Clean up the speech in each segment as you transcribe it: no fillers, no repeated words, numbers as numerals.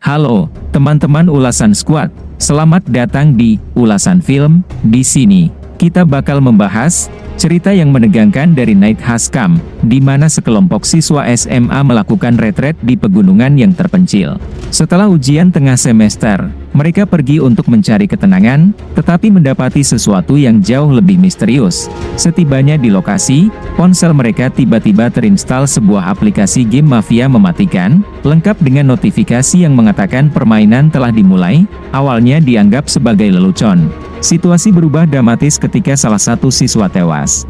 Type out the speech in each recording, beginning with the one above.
Halo, teman-teman ulasan squad. Selamat datang di Ulasan Film. Di sini, kita bakal membahas cerita yang menegangkan dari Night Has Come, di mana sekelompok siswa SMA melakukan retret di pegunungan yang terpencil. Setelah ujian tengah semester, mereka pergi untuk mencari ketenangan, tetapi mendapati sesuatu yang jauh lebih misterius. Setibanya di lokasi, ponsel mereka tiba-tiba terinstal sebuah aplikasi game mafia mematikan, lengkap dengan notifikasi yang mengatakan permainan telah dimulai. Awalnya dianggap sebagai lelucon. Situasi berubah dramatis ketika salah satu siswa tewas.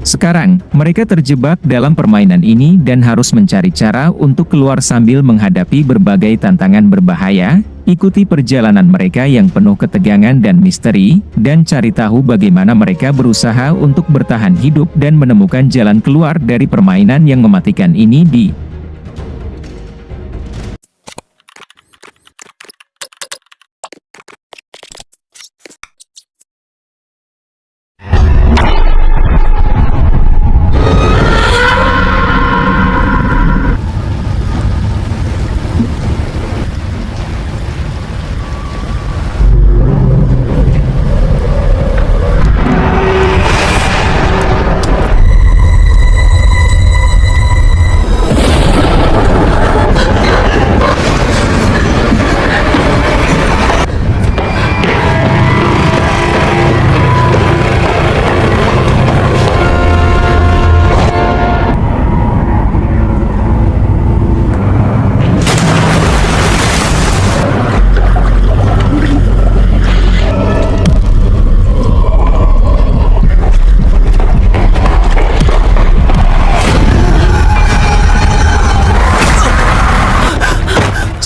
Sekarang, mereka terjebak dalam permainan ini dan harus mencari cara untuk keluar sambil menghadapi berbagai tantangan berbahaya. Ikuti perjalanan mereka yang penuh ketegangan dan misteri, dan cari tahu bagaimana mereka berusaha untuk bertahan hidup dan menemukan jalan keluar dari permainan yang mematikan ini di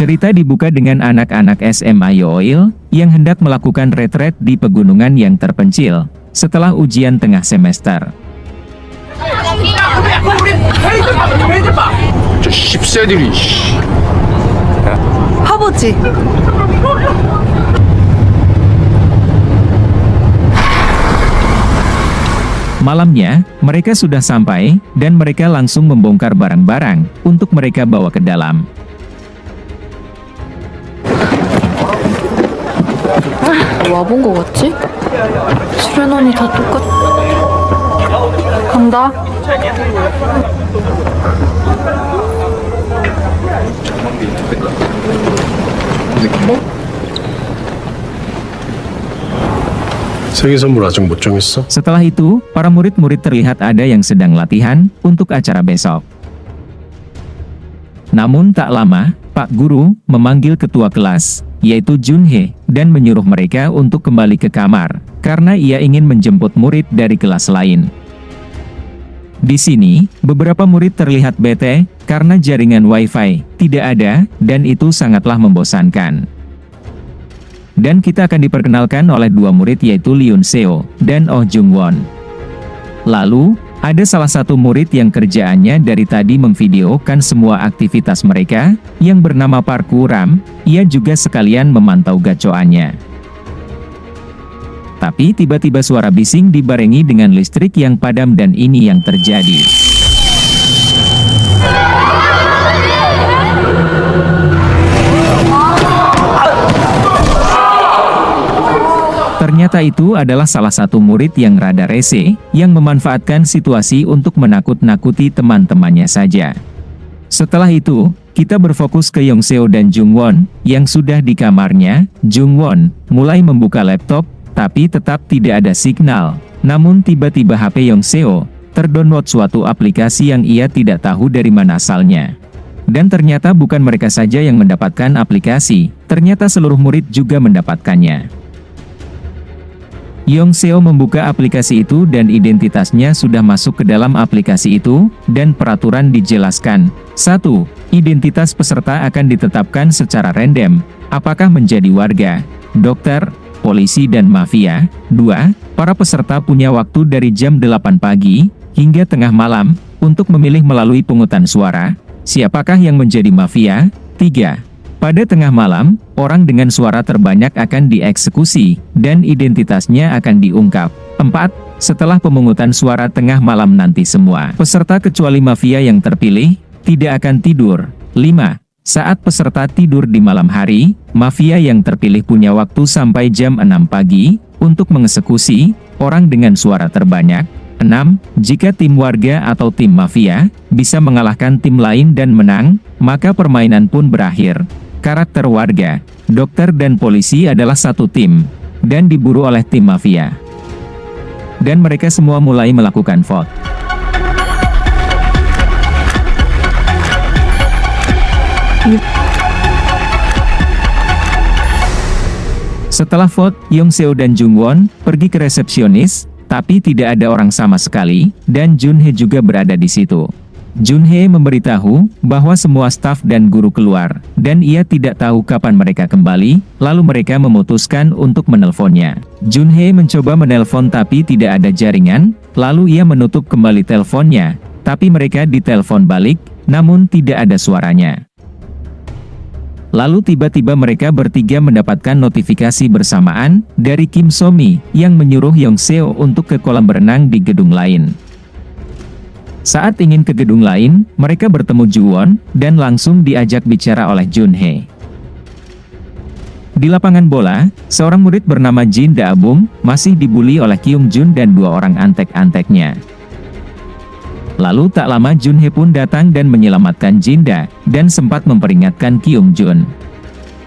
Cerita dibuka dengan anak-anak SMA Yoil, yang hendak melakukan retret di pegunungan yang terpencil, setelah ujian tengah semester. Malamnya, mereka sudah sampai, dan mereka langsung membongkar barang-barang, untuk mereka bawa ke dalam. 와본 거 같지? 수련원이 다 똑같... 간다. 생일 선물 아직 못 정했어? Setelah itu, para murid-murid terlihat ada yang sedang latihan untuk acara besok. Namun tak lama, Pak Guru memanggil ketua kelas, yaitu Junhee, dan menyuruh mereka untuk kembali ke kamar, karena ia ingin menjemput murid dari kelas lain. Di sini, beberapa murid terlihat bete, karena jaringan Wi-Fi tidak ada, dan itu sangatlah membosankan. Dan kita akan diperkenalkan oleh dua murid yaitu Leon Seo, dan Oh Jung Won. Lalu, ada salah satu murid yang kerjaannya dari tadi memvideokan semua aktivitas mereka, yang bernama Park Woo-ram. Ia juga sekalian memantau gacoannya. Tapi tiba-tiba suara bising dibarengi dengan listrik yang padam dan ini yang terjadi. Ternyata itu adalah salah satu murid yang rada rese, yang memanfaatkan situasi untuk menakut-nakuti teman-temannya saja. Setelah itu, kita berfokus ke Yong Seo dan Jung Won, yang sudah di kamarnya. Jung Won mulai membuka laptop, tapi tetap tidak ada signal. Namun tiba-tiba HP Yong Seo terdownload suatu aplikasi yang ia tidak tahu dari mana asalnya. Dan ternyata bukan mereka saja yang mendapatkan aplikasi, ternyata seluruh murid juga mendapatkannya. Yong Seo membuka aplikasi itu dan identitasnya sudah masuk ke dalam aplikasi itu, dan peraturan dijelaskan. 1. Identitas peserta akan ditetapkan secara random, apakah menjadi warga, dokter, polisi dan mafia. 2. Para peserta punya waktu dari jam 8 pagi, hingga tengah malam, untuk memilih melalui pungutan suara, siapakah yang menjadi mafia. 3. Pada tengah malam, orang dengan suara terbanyak akan dieksekusi, dan identitasnya akan diungkap. 4. Setelah pemungutan suara tengah malam nanti semua peserta kecuali mafia yang terpilih, tidak akan tidur. 5. Saat peserta tidur di malam hari, mafia yang terpilih punya waktu sampai jam 6 pagi untuk mengeksekusi orang dengan suara terbanyak. 6. Jika tim warga atau tim mafia bisa mengalahkan tim lain dan menang, maka permainan pun berakhir. Karakter warga, dokter dan polisi adalah satu tim dan diburu oleh tim mafia. Dan mereka semua mulai melakukan vote. Setelah vote, Yong Seo dan Jung Won pergi ke resepsionis, tapi tidak ada orang sama sekali, dan Jun Hye juga berada di situ. Jun Hye memberitahu bahwa semua staf dan guru keluar, dan ia tidak tahu kapan mereka kembali, lalu mereka memutuskan untuk menelponnya. Jun Hye mencoba menelpon tapi tidak ada jaringan, lalu ia menutup kembali teleponnya, tapi mereka ditelepon balik, namun tidak ada suaranya. Lalu tiba-tiba mereka bertiga mendapatkan notifikasi bersamaan dari Kim So-mi yang menyuruh Yong Seo untuk ke kolam berenang di gedung lain. Saat ingin ke gedung lain, mereka bertemu Ju Won dan langsung diajak bicara oleh Jun Hye. Di lapangan bola, seorang murid bernama Jin Da-bum masih dibully oleh Kyung Jun dan dua orang antek-anteknya. Lalu tak lama Jun Hye pun datang dan menyelamatkan Jinda, dan sempat memperingatkan Kyung Jun.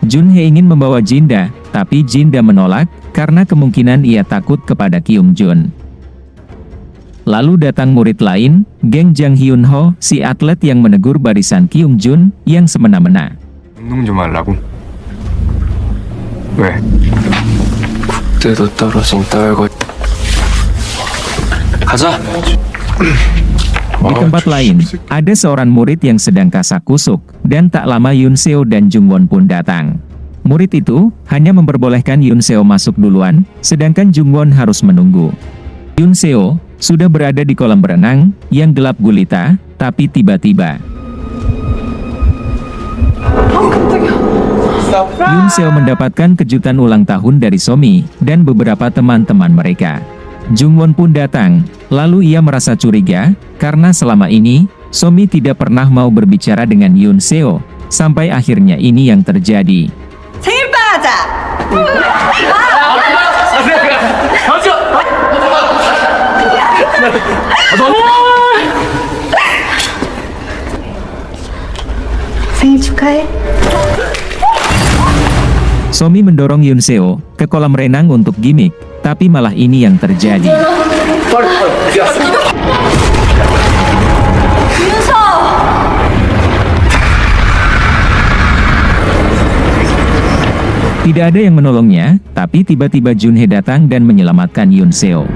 Jun Hye ingin membawa Jinda, tapi Jinda menolak, karena kemungkinan ia takut kepada Kyung Jun. Lalu datang murid lain, geng Jang Hyun Ho, si atlet yang menegur barisan Kyung Jun, yang semena-mena. 운동 좀 하려고. 왜? 그때도 떨어진 떨고 가자. Di tempat lain, ada seorang murid yang sedang kasak-kusuk, dan tak lama Yoon Seo dan Jung Won pun datang. Murid itu hanya memperbolehkan Yoon Seo masuk duluan, sedangkan Jung Won harus menunggu. Yoon Seo sudah berada di kolam berenang yang gelap gulita, tapi tiba-tiba Yoon Seo mendapatkan kejutan ulang tahun dari So-mi dan beberapa teman-teman mereka. Jung Won pun datang, lalu ia merasa curiga, karena selama ini, So-mi tidak pernah mau berbicara dengan Yoon Seo, sampai akhirnya ini yang terjadi. So-mi mendorong Yoon Seo ke kolam renang untuk gimmick, tapi malah ini yang terjadi. Tidak ada yang menolongnya, tapi tiba-tiba Jun Hye datang dan menyelamatkan Yoon Seo.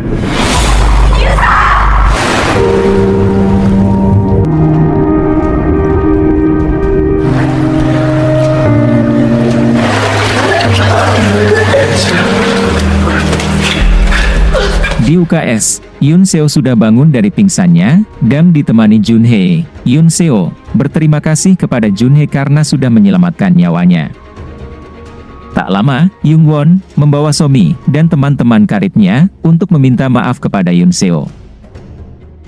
Di UKS, Yoon Seo sudah bangun dari pingsannya, dan ditemani Jun Hye. Yoon Seo berterima kasih kepada Jun Hye karena sudah menyelamatkan nyawanya. Tak lama, Jung Won membawa So-mi dan teman-teman karibnya untuk meminta maaf kepada Yoon Seo.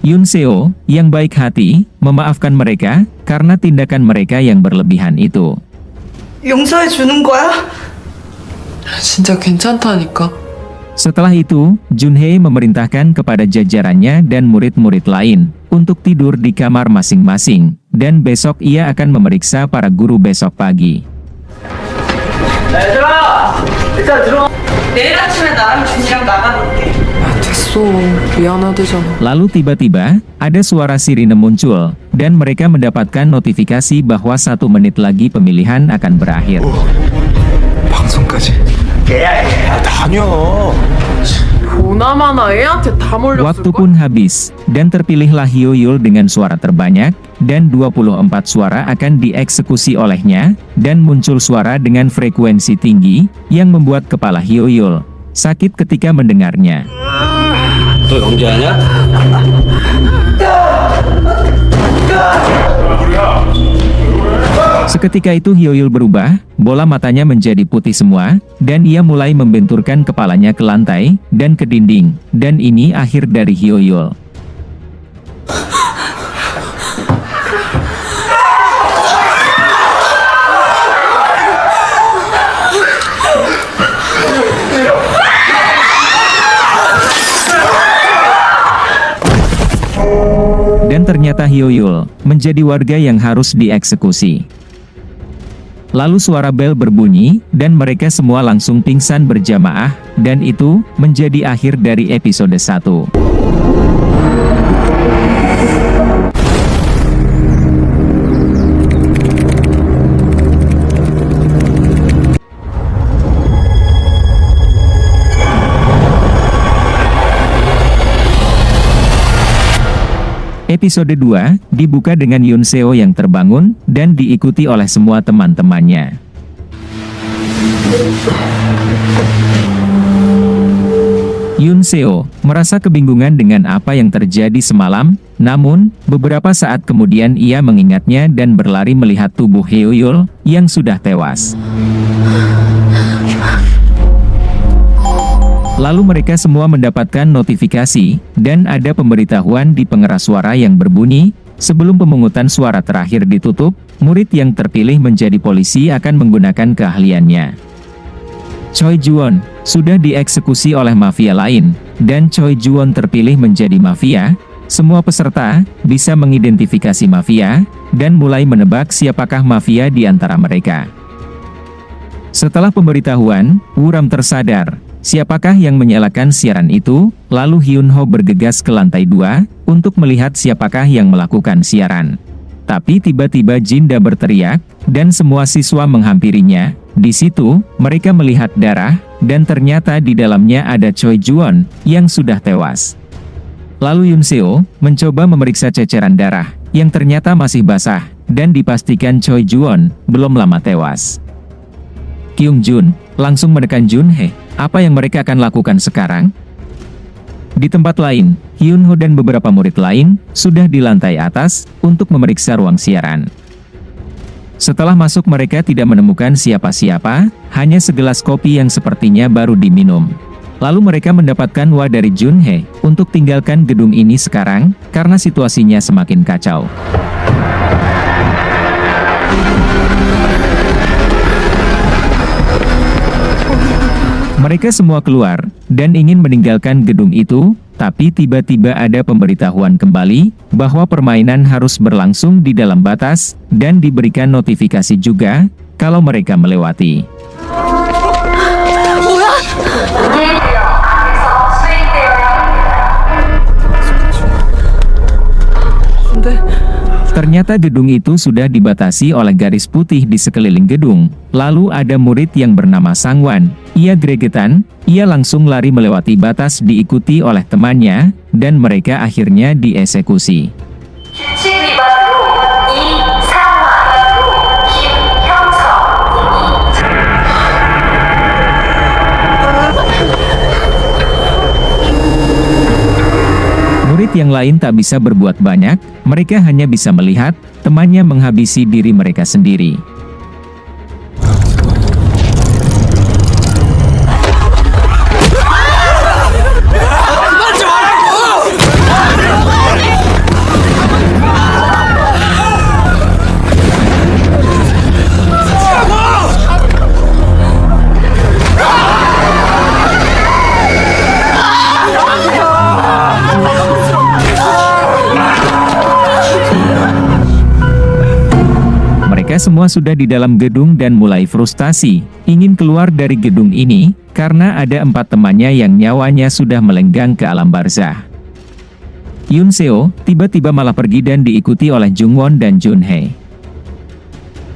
Yoon Seo, yang baik hati, memaafkan mereka karena tindakan mereka yang berlebihan itu. 용서해 주는 거야? 진짜 괜찮다니까. Setelah itu, Jun Hye memerintahkan kepada jajarannya dan murid-murid lain untuk tidur di kamar masing-masing, dan besok ia akan memeriksa para guru besok pagi. 내일 아침에 나랑 준이랑 나가볼게. 됐어. 미안하대잖아. Lalu tiba-tiba, ada suara sirine muncul, dan mereka mendapatkan notifikasi bahwa 1 menit lagi pemilihan akan berakhir. 방송까지. 다녀. 보나마나 애한테 다 Waktu 몰렸을걸? pun habis, dan terpilihlah Hyo Yul dengan suara terbanyak, dan 24 suara akan dieksekusi olehnya, dan muncul suara dengan frekuensi tinggi, yang membuat kepala Hyo Yul sakit ketika mendengarnya. 너 연기하냐? Seketika itu Hyo Yul berubah, bola matanya menjadi putih semua, dan ia mulai membenturkan kepalanya ke lantai, dan ke dinding, dan ini akhir dari Hyo Yul. kata Hyoyul, menjadi warga yang harus dieksekusi. Lalu suara bel berbunyi, dan mereka semua langsung pingsan berjamaah, dan itu menjadi akhir dari episode 1. Episode 2, dibuka dengan Yoon Seo yang terbangun, dan diikuti oleh semua teman-temannya. Yoon Seo merasa kebingungan dengan apa yang terjadi semalam, namun, beberapa saat kemudian ia mengingatnya dan berlari melihat tubuh Hyoyul, yang sudah tewas. Lalu mereka semua mendapatkan notifikasi, dan ada pemberitahuan di pengeras suara yang berbunyi, sebelum pemungutan suara terakhir ditutup, murid yang terpilih menjadi polisi akan menggunakan keahliannya. Choi Juwon sudah dieksekusi oleh mafia lain, dan Choi Juwon terpilih menjadi mafia. Semua peserta bisa mengidentifikasi mafia, dan mulai menebak siapakah mafia di antara mereka. Setelah pemberitahuan, Wuram tersadar. Siapakah yang menyalakan siaran itu? Lalu Hyun Ho bergegas ke lantai 2, untuk melihat siapakah yang melakukan siaran. Tapi tiba-tiba Jinda berteriak, dan semua siswa menghampirinya. Di situ, mereka melihat darah, dan ternyata di dalamnya ada Choi Juwon, yang sudah tewas. Lalu Yoon Seo mencoba memeriksa ceceran darah, yang ternyata masih basah, dan dipastikan Choi Juwon belum lama tewas. Kyung Jun langsung menekan Jun Hee. Apa yang mereka akan lakukan sekarang? Di tempat lain, Hyun Ho dan beberapa murid lain sudah di lantai atas untuk memeriksa ruang siaran. Setelah masuk mereka tidak menemukan siapa-siapa, hanya segelas kopi yang sepertinya baru diminum. Lalu mereka mendapatkan wa dari Jun Hee untuk tinggalkan gedung ini sekarang, karena situasinya semakin kacau. Mereka semua keluar, dan ingin meninggalkan gedung itu, tapi tiba-tiba ada pemberitahuan kembali, bahwa permainan harus berlangsung di dalam batas, dan diberikan notifikasi juga, kalau mereka melewati. Ternyata gedung itu sudah dibatasi oleh garis putih di sekeliling gedung. Lalu ada murid yang bernama Sangwan. Ia gregetan, ia langsung lari melewati batas diikuti oleh temannya, dan mereka akhirnya dieksekusi. Murid yang lain tak bisa berbuat banyak, mereka hanya bisa melihat temannya menghabisi diri mereka sendiri. Mereka semua sudah di dalam gedung dan mulai frustasi, ingin keluar dari gedung ini, karena ada 4 temannya yang nyawanya sudah melenggang ke alam barzah. Yoon Seo tiba-tiba malah pergi dan diikuti oleh Jung Won dan Jun Hee.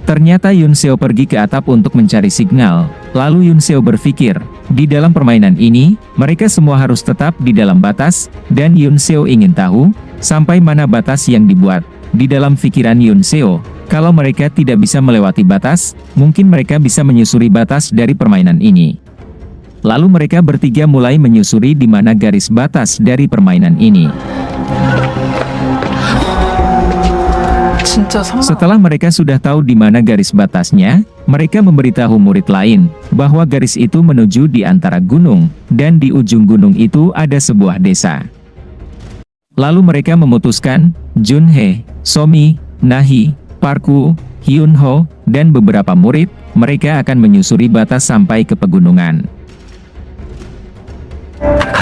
Ternyata Yoon Seo pergi ke atap untuk mencari signal, lalu Yoon Seo berpikir, di dalam permainan ini, mereka semua harus tetap di dalam batas, dan Yoon Seo ingin tahu, sampai mana batas yang dibuat. Di dalam pikiran Yoon Seo, kalau mereka tidak bisa melewati batas, mungkin mereka bisa menyusuri batas dari permainan ini. Lalu mereka bertiga mulai menyusuri di mana garis batas dari permainan ini. Setelah mereka sudah tahu di mana garis batasnya, mereka memberitahu murid lain, bahwa garis itu menuju di antara gunung, dan di ujung gunung itu ada sebuah desa. Lalu mereka memutuskan, Jun Hee, Somi, Nahi, Parku, Hyun Ho, dan beberapa murid, mereka akan menyusuri batas sampai ke pegunungan.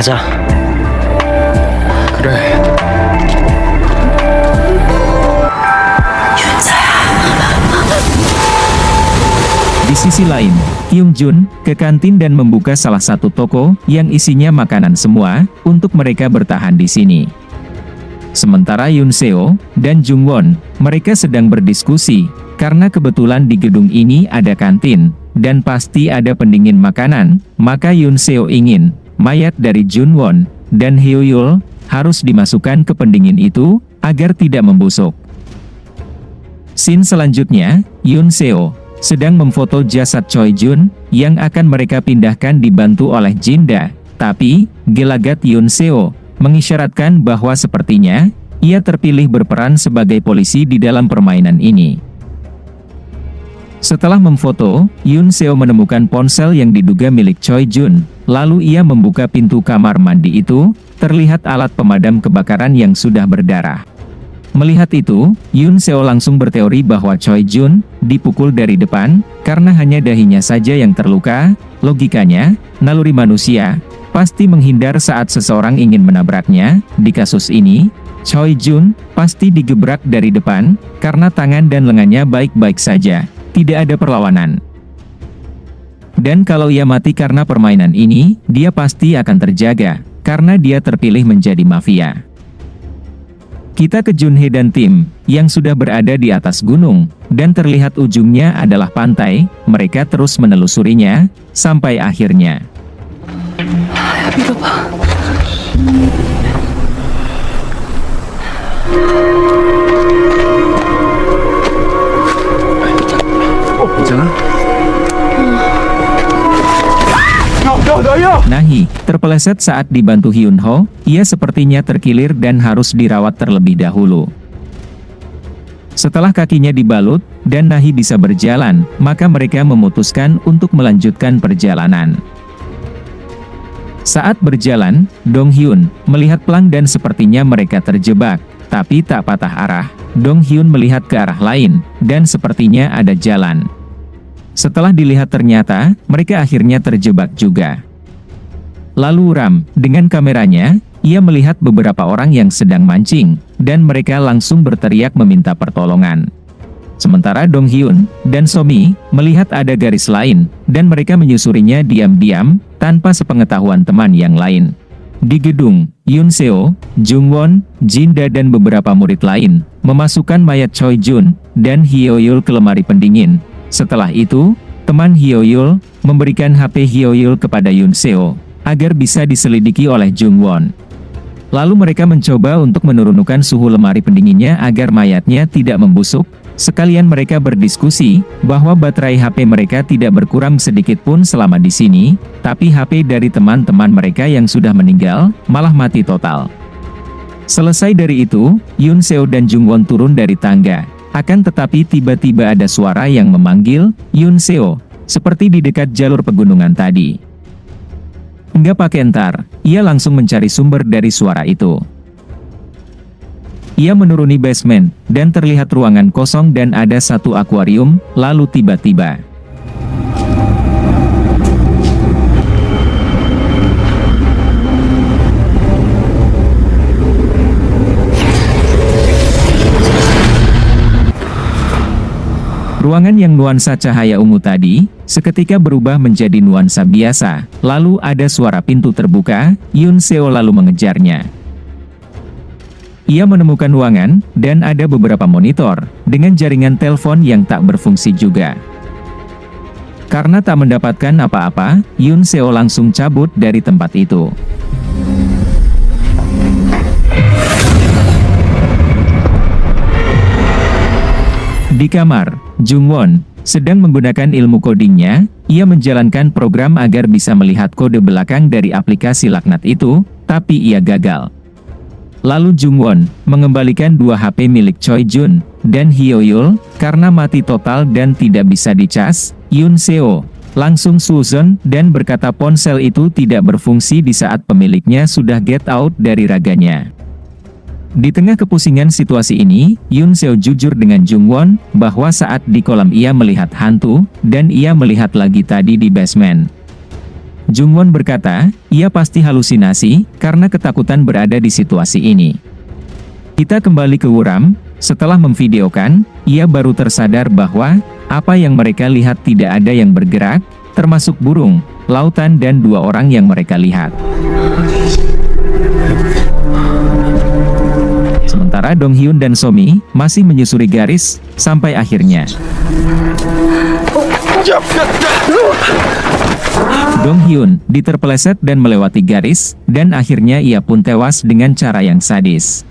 가자. 그래. Di sisi lain, Kyung Jun ke kantin dan membuka salah satu toko yang isinya makanan semua untuk mereka bertahan di sini. Sementara Yoon Seo dan Jung Won, mereka sedang berdiskusi karena kebetulan di gedung ini ada kantin dan pasti ada pendingin makanan, maka Yoon Seo ingin mayat dari Jung Won dan Hyo Yul harus dimasukkan ke pendingin itu agar tidak membusuk. Scene selanjutnya, Yoon Seo sedang memfoto jasad Choi Jun yang akan mereka pindahkan dibantu oleh Jinda, tapi gelagat Yoon Seo mengisyaratkan bahwa sepertinya ia terpilih berperan sebagai polisi di dalam permainan ini. Setelah memfoto, Yoon Seo menemukan ponsel yang diduga milik Choi Jun, lalu ia membuka pintu kamar mandi itu, terlihat alat pemadam kebakaran yang sudah berdarah. Melihat itu, Yoon Seo langsung berteori bahwa Choi Jun dipukul dari depan, karena hanya dahinya saja yang terluka. Logikanya, naluri manusia pasti menghindar saat seseorang ingin menabraknya. Di kasus ini, Choi Jun pasti digebrak dari depan, karena tangan dan lengannya baik-baik saja, tidak ada perlawanan. Dan kalau ia mati karena permainan ini, dia pasti akan terjaga, karena dia terpilih menjadi mafia. Kita ke Junhee dan tim, yang sudah berada di atas gunung, dan terlihat ujungnya adalah pantai. Mereka terus menelusurinya, sampai akhirnya. 괜찮아? Nahi terpeleset saat dibantu Hyun Ho, ia sepertinya terkilir dan harus dirawat terlebih dahulu. Setelah kakinya dibalut, dan Nahi bisa berjalan, maka mereka memutuskan untuk melanjutkan perjalanan. Saat berjalan, Dong Hyun melihat Plang dan sepertinya mereka terjebak, tapi tak patah arah. Dong Hyun melihat ke arah lain, dan sepertinya ada jalan. Setelah dilihat ternyata, mereka akhirnya terjebak juga. Lalu Ram, dengan kameranya, ia melihat beberapa orang yang sedang mancing, dan mereka langsung berteriak meminta pertolongan. Sementara Dong Hyun dan Somi melihat ada garis lain, dan mereka menyusurinya diam-diam, tanpa sepengetahuan teman yang lain. Di gedung, Yoon Seo, Jung Won, Jinda dan beberapa murid lain memasukkan mayat Choi Jun dan Hyo Yul ke lemari pendingin. Setelah itu, teman Hyo Yul memberikan HP Hyo Yul kepada Yoon Seo agar bisa diselidiki oleh Jung Won. Lalu mereka mencoba untuk menurunkan suhu lemari pendinginnya agar mayatnya tidak membusuk. Sekalian mereka berdiskusi bahwa baterai HP mereka tidak berkurang sedikit pun selama di sini, tapi HP dari teman-teman mereka yang sudah meninggal malah mati total. Selesai dari itu, Yoon Seo dan Jung Won turun dari tangga. Akan tetapi tiba-tiba ada suara yang memanggil Yoon Seo, seperti di dekat jalur pegunungan tadi. Enggak pakai entar, ia langsung mencari sumber dari suara itu. Ia menuruni basement, dan terlihat ruangan kosong dan ada satu akuarium, lalu tiba-tiba. Ruangan yang nuansa cahaya ungu tadi, seketika berubah menjadi nuansa biasa, lalu ada suara pintu terbuka, Yoon Seo lalu mengejarnya. Ia menemukan ruangan, dan ada beberapa monitor, dengan jaringan telepon yang tak berfungsi juga. Karena tak mendapatkan apa-apa, Yoon Seo langsung cabut dari tempat itu. Di kamar, Jung Won sedang menggunakan ilmu codingnya. Ia menjalankan program agar bisa melihat kode belakang dari aplikasi laknat itu, tapi ia gagal. Lalu Jung Won mengembalikan dua HP milik Choi Jun dan Hyo Yul karena mati total dan tidak bisa dicas. Yoon Seo langsung suzon dan berkata ponsel itu tidak berfungsi di saat pemiliknya sudah get out dari raganya. Di tengah kepusingan situasi ini, Yoon Seo jujur dengan Jung Won bahwa saat di kolam ia melihat hantu, dan ia melihat lagi tadi di basement. Jung Won berkata, ia pasti halusinasi, karena ketakutan berada di situasi ini. Kita kembali ke Wuram, Setelah memvideokan, ia baru tersadar bahwa apa yang mereka lihat tidak ada yang bergerak, termasuk burung, lautan dan 2 orang yang mereka lihat. Sementara Dong Hyun dan Somi masih menyusuri garis, sampai akhirnya Dong Hyun diterpeleset dan melewati garis, dan akhirnya ia pun tewas dengan cara yang sadis.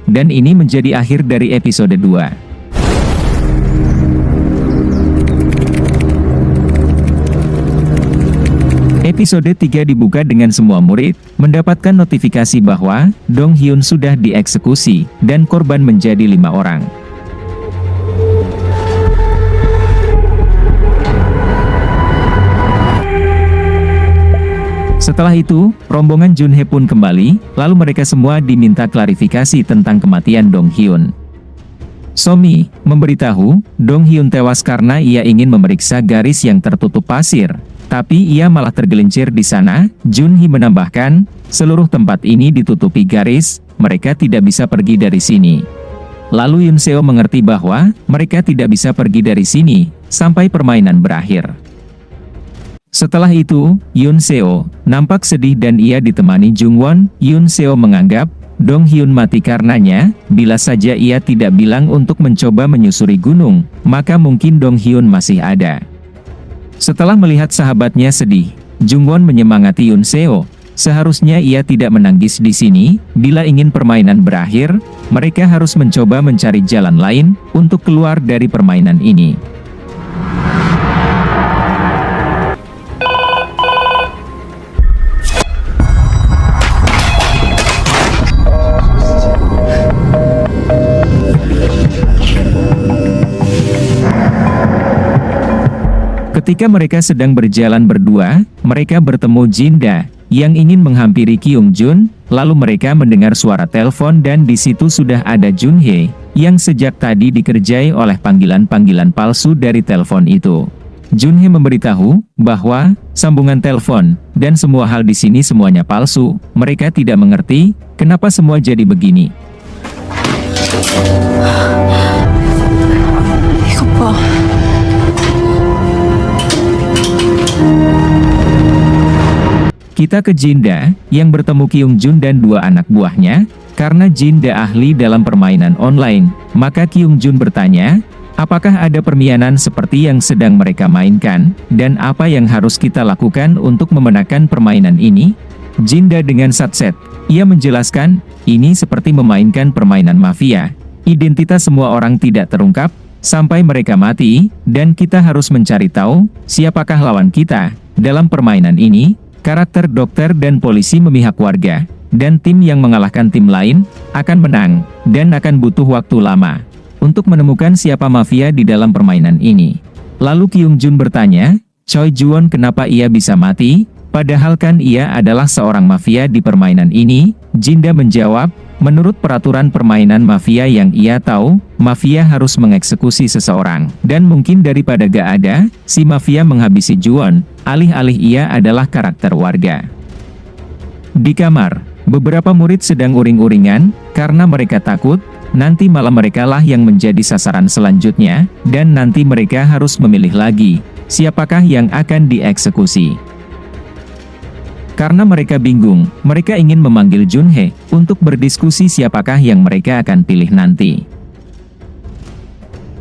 Dan ini menjadi akhir dari episode 2. Episode 3 dibuka dengan semua murid mendapatkan notifikasi bahwa Dong Hyun sudah dieksekusi, dan korban menjadi 5 orang. Setelah itu, rombongan Junhye pun kembali, lalu mereka semua diminta klarifikasi tentang kematian Dong Hyun. Somi memberitahu, Dong Hyun tewas karena ia ingin memeriksa garis yang tertutup pasir, tapi ia malah tergelincir di sana. Junhye menambahkan, seluruh tempat ini ditutupi garis, mereka tidak bisa pergi dari sini. Lalu Yoon Seo mengerti bahwa mereka tidak bisa pergi dari sini sampai permainan berakhir. Setelah itu, Yoon Seo nampak sedih dan ia ditemani Jungwon. Yoon Seo menganggap Dong Hyun mati karenanya, bila saja ia tidak bilang untuk mencoba menyusuri gunung, maka mungkin Dong Hyun masih ada. Setelah melihat sahabatnya sedih, Jungwon menyemangati Yoon Seo. Seharusnya ia tidak menangis di sini. Bila ingin permainan berakhir, mereka harus mencoba mencari jalan lain untuk keluar dari permainan ini. Ketika mereka sedang berjalan berdua, mereka bertemu Jinda yang ingin menghampiri Kyung Jun. Lalu mereka mendengar suara telepon dan di situ sudah ada Junhye yang sejak tadi dikerjai oleh panggilan-panggilan palsu dari telepon itu. Junhye memberitahu bahwa sambungan telepon dan semua hal di sini semuanya palsu. Mereka tidak mengerti kenapa semua jadi begini. Kita ke Jinda, yang bertemu Kyung Jun dan 2 anak buahnya. Karena Jinda ahli dalam permainan online, maka Kyung Jun bertanya, apakah ada permainan seperti yang sedang mereka mainkan, dan apa yang harus kita lakukan untuk memenangkan permainan ini? Jinda dengan satset, ia menjelaskan, ini seperti memainkan permainan mafia. Identitas semua orang tidak terungkap, sampai mereka mati, dan kita harus mencari tahu, siapakah lawan kita. Dalam permainan ini, karakter dokter dan polisi memihak warga, dan tim yang mengalahkan tim lain akan menang, dan akan butuh waktu lama untuk menemukan siapa mafia di dalam permainan ini. Lalu Kyung Jun bertanya, Choi Juwon kenapa ia bisa mati, padahal kan ia adalah seorang mafia di permainan ini? Jinda menjawab, menurut peraturan permainan mafia yang ia tahu, mafia harus mengeksekusi seseorang, dan mungkin daripada gak ada, si mafia menghabisi Juwon, alih-alih ia adalah karakter warga. Di kamar, beberapa murid sedang uring-uringan, karena mereka takut, nanti malah merekalah yang menjadi sasaran selanjutnya, dan nanti mereka harus memilih lagi, siapakah yang akan dieksekusi. Karena mereka bingung, mereka ingin memanggil Junhye untuk berdiskusi siapakah yang mereka akan pilih nanti.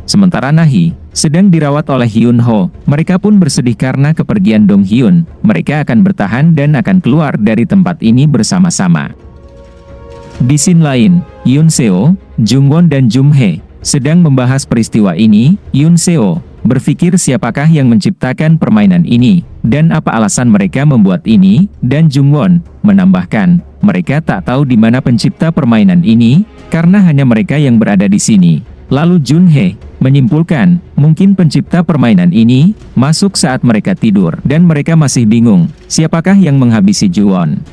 Sementara Nahi sedang dirawat oleh Hyun Ho, mereka pun bersedih karena kepergian Dong Hyun. Mereka akan bertahan dan akan keluar dari tempat ini bersama-sama. Di scene lain, Yoon Seo, Jungwon dan Junhye sedang membahas peristiwa ini. Yoon Seo berpikir siapakah yang menciptakan permainan ini, dan apa alasan mereka membuat ini, dan Jungwon menambahkan, mereka tak tahu di mana pencipta permainan ini, karena hanya mereka yang berada di sini. Lalu Junhye menyimpulkan, mungkin pencipta permainan ini masuk saat mereka tidur, dan mereka masih bingung, siapakah yang menghabisi Juwon.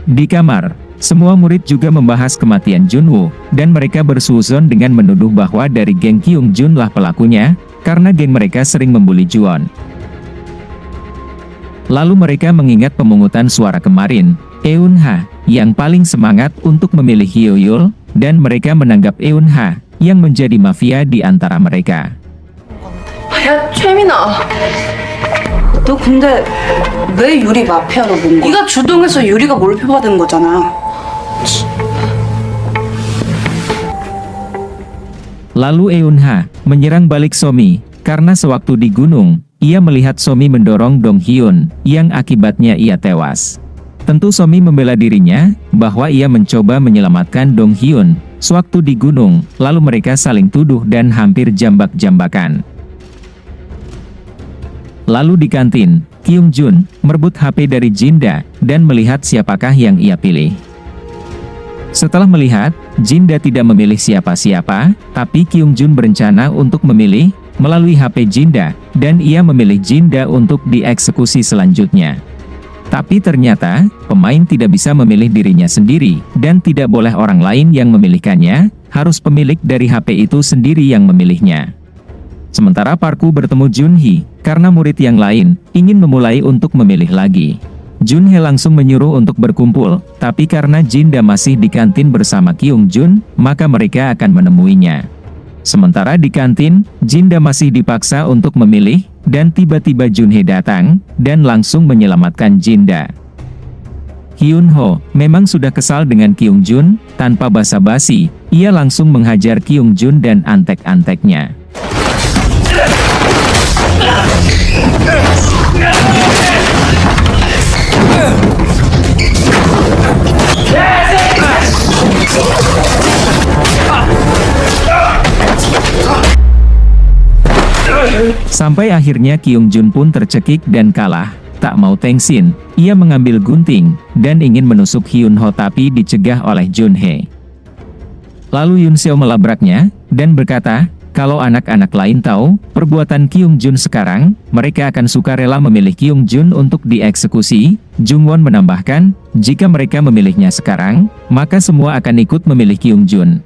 Di kamar, Semua murid juga membahas kematian Junwoo, dan mereka bersuuzon dengan menuduh bahwa dari geng Kyung Jun lah pelakunya, karena geng mereka sering membuli Juwon. Lalu mereka mengingat pemungutan suara kemarin, Eun-ha, yang paling semangat untuk memilih Hyo-yul, dan mereka menanggap Eun-ha, yang menjadi mafia di antara mereka. 야, 최민아. 너 근데 왜 유리 마피아로 본 거야? 네가 주동해서 유리가 몰표받은 거잖아. Lalu Eun-ha menyerang balik Somi, karena sewaktu di gunung, ia melihat Somi mendorong Dong Hyun, yang akibatnya ia tewas. Tentu Somi membela dirinya, bahwa ia mencoba menyelamatkan Dong Hyun, sewaktu di gunung, lalu mereka saling tuduh dan hampir jambak-jambakan. Lalu di kantin, Kyung Jun merebut HP dari Jinda, dan melihat siapakah yang ia pilih. Setelah melihat, Jinda tidak memilih siapa-siapa, tapi Kyung Jun berencana untuk memilih, melalui HP Jinda, dan ia memilih Jinda untuk dieksekusi selanjutnya. Tapi ternyata, pemain tidak bisa memilih dirinya sendiri, dan tidak boleh orang lain yang memilihkannya, harus pemilik dari HP itu sendiri yang memilihnya. Sementara Parku bertemu Junhee, karena murid yang lain ingin memulai untuk memilih lagi. Junhee langsung menyuruh untuk berkumpul, tapi karena Jinda masih di kantin bersama Kyung Jun, maka mereka akan menemuinya. Sementara di kantin, Jinda masih dipaksa untuk memilih, dan tiba-tiba Junhee datang, dan langsung menyelamatkan Jinda. Hyun-ho memang sudah kesal dengan Kyung Jun, tanpa basa-basi, ia langsung menghajar Kyung Jun dan antek-anteknya. Sampai akhirnya Kyung Jun pun tercekik dan kalah. Tak mau tengsin, ia mengambil gunting, dan ingin menusuk Hyun-ho tapi dicegah oleh Junhee. Lalu Yoon Seo melabraknya, dan berkata, kalau anak-anak lain tahu perbuatan Kyung Jun sekarang, mereka akan sukarela memilih Kyung Jun untuk dieksekusi. Jungwon menambahkan, jika mereka memilihnya sekarang, maka semua akan ikut memilih Kyung Jun.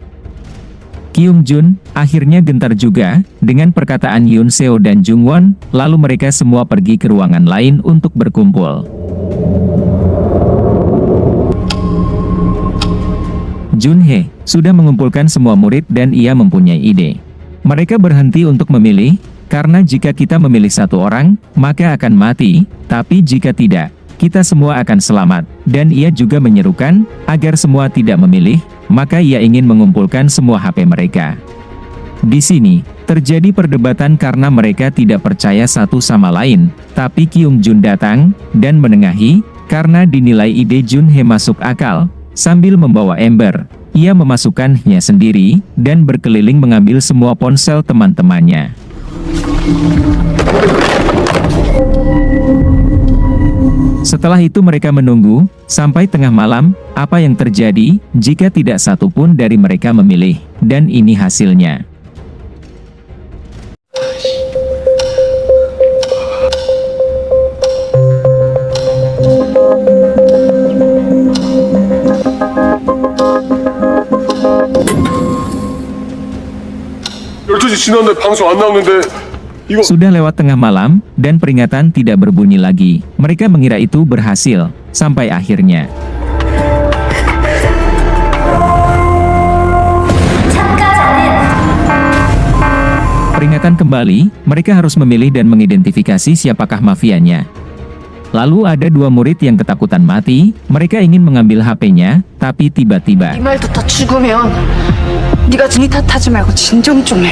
Kyung Jun akhirnya gentar juga dengan perkataan Yoon Seo dan Jungwon, lalu mereka semua pergi ke ruangan lain untuk berkumpul. Junhee sudah mengumpulkan semua murid dan ia mempunyai ide. Mereka berhenti untuk memilih, karena jika kita memilih satu orang, maka akan mati, tapi jika tidak, kita semua akan selamat. Dan ia juga menyerukan, agar semua tidak memilih, maka ia ingin mengumpulkan semua HP mereka. Di sini, terjadi perdebatan karena mereka tidak percaya satu sama lain, tapi Kyung Jun datang, dan menengahi, karena dinilai ide Junhee masuk akal. Sambil membawa ember, ia memasukkannya sendiri, dan berkeliling mengambil semua ponsel teman-temannya. Setelah itu mereka menunggu, sampai tengah malam, apa yang terjadi, jika tidak satu pun dari mereka memilih, dan ini hasilnya. Sudah lewat tengah malam, dan peringatan tidak berbunyi lagi. Mereka mengira itu berhasil, sampai akhirnya. Peringatan kembali, mereka harus memilih dan mengidentifikasi siapakah mafianya. Lalu ada dua murid yang ketakutan mati, mereka ingin mengambil HP-nya, tapi tiba-tiba. 이 말도 다 죽으면 네가 준이 탓하지 말고 진정 좀 해.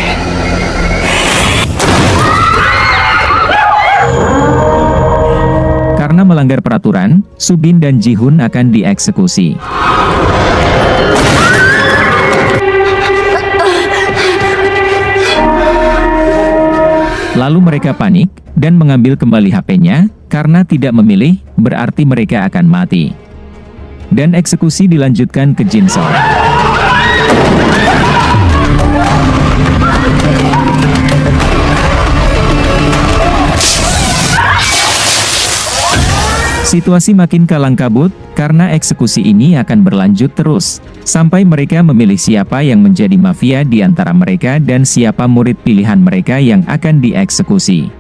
Karena melanggar peraturan, Subin dan Ji-hoon akan dieksekusi. Lalu mereka panik, dan mengambil kembali HP-nya, karena tidak memilih, berarti mereka akan mati. Dan eksekusi dilanjutkan ke Jin Seo. Situasi makin kalang kabut, karena eksekusi ini akan berlanjut terus, sampai mereka memilih siapa yang menjadi mafia di antara mereka dan siapa murid pilihan mereka yang akan dieksekusi.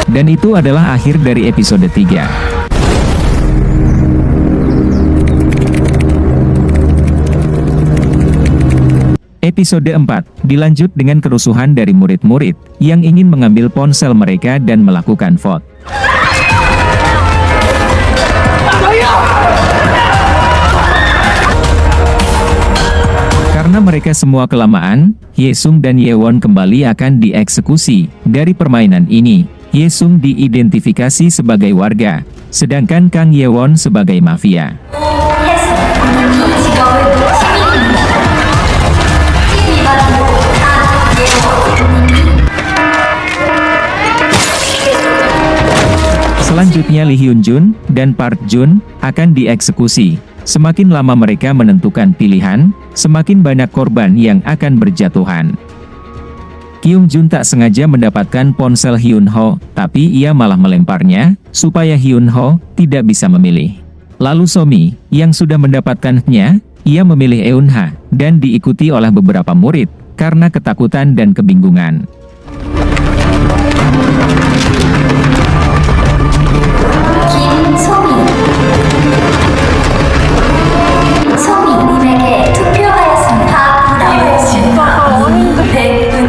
Dan itu adalah akhir dari episode 3. Episode 4, dilanjut dengan kerusuhan dari murid-murid, yang ingin mengambil ponsel mereka dan melakukan vote. Karena mereka semua kelamaan, Hyesung dan Yewon kembali akan dieksekusi. Dari permainan ini, Hyesung diidentifikasi sebagai warga, sedangkan Kang Yewon sebagai mafia. Selanjutnya Lee Hyun Jun dan Park Jun akan dieksekusi. Semakin lama mereka menentukan pilihan, semakin banyak korban yang akan berjatuhan. Kyung Jun tak sengaja mendapatkan ponsel Hyun Ho, tapi ia malah melemparnya, supaya Hyun Ho tidak bisa memilih. Lalu Somi, yang sudah mendapatkannya, ia memilih Eun Ha, dan diikuti oleh beberapa murid, karena ketakutan dan kebingungan.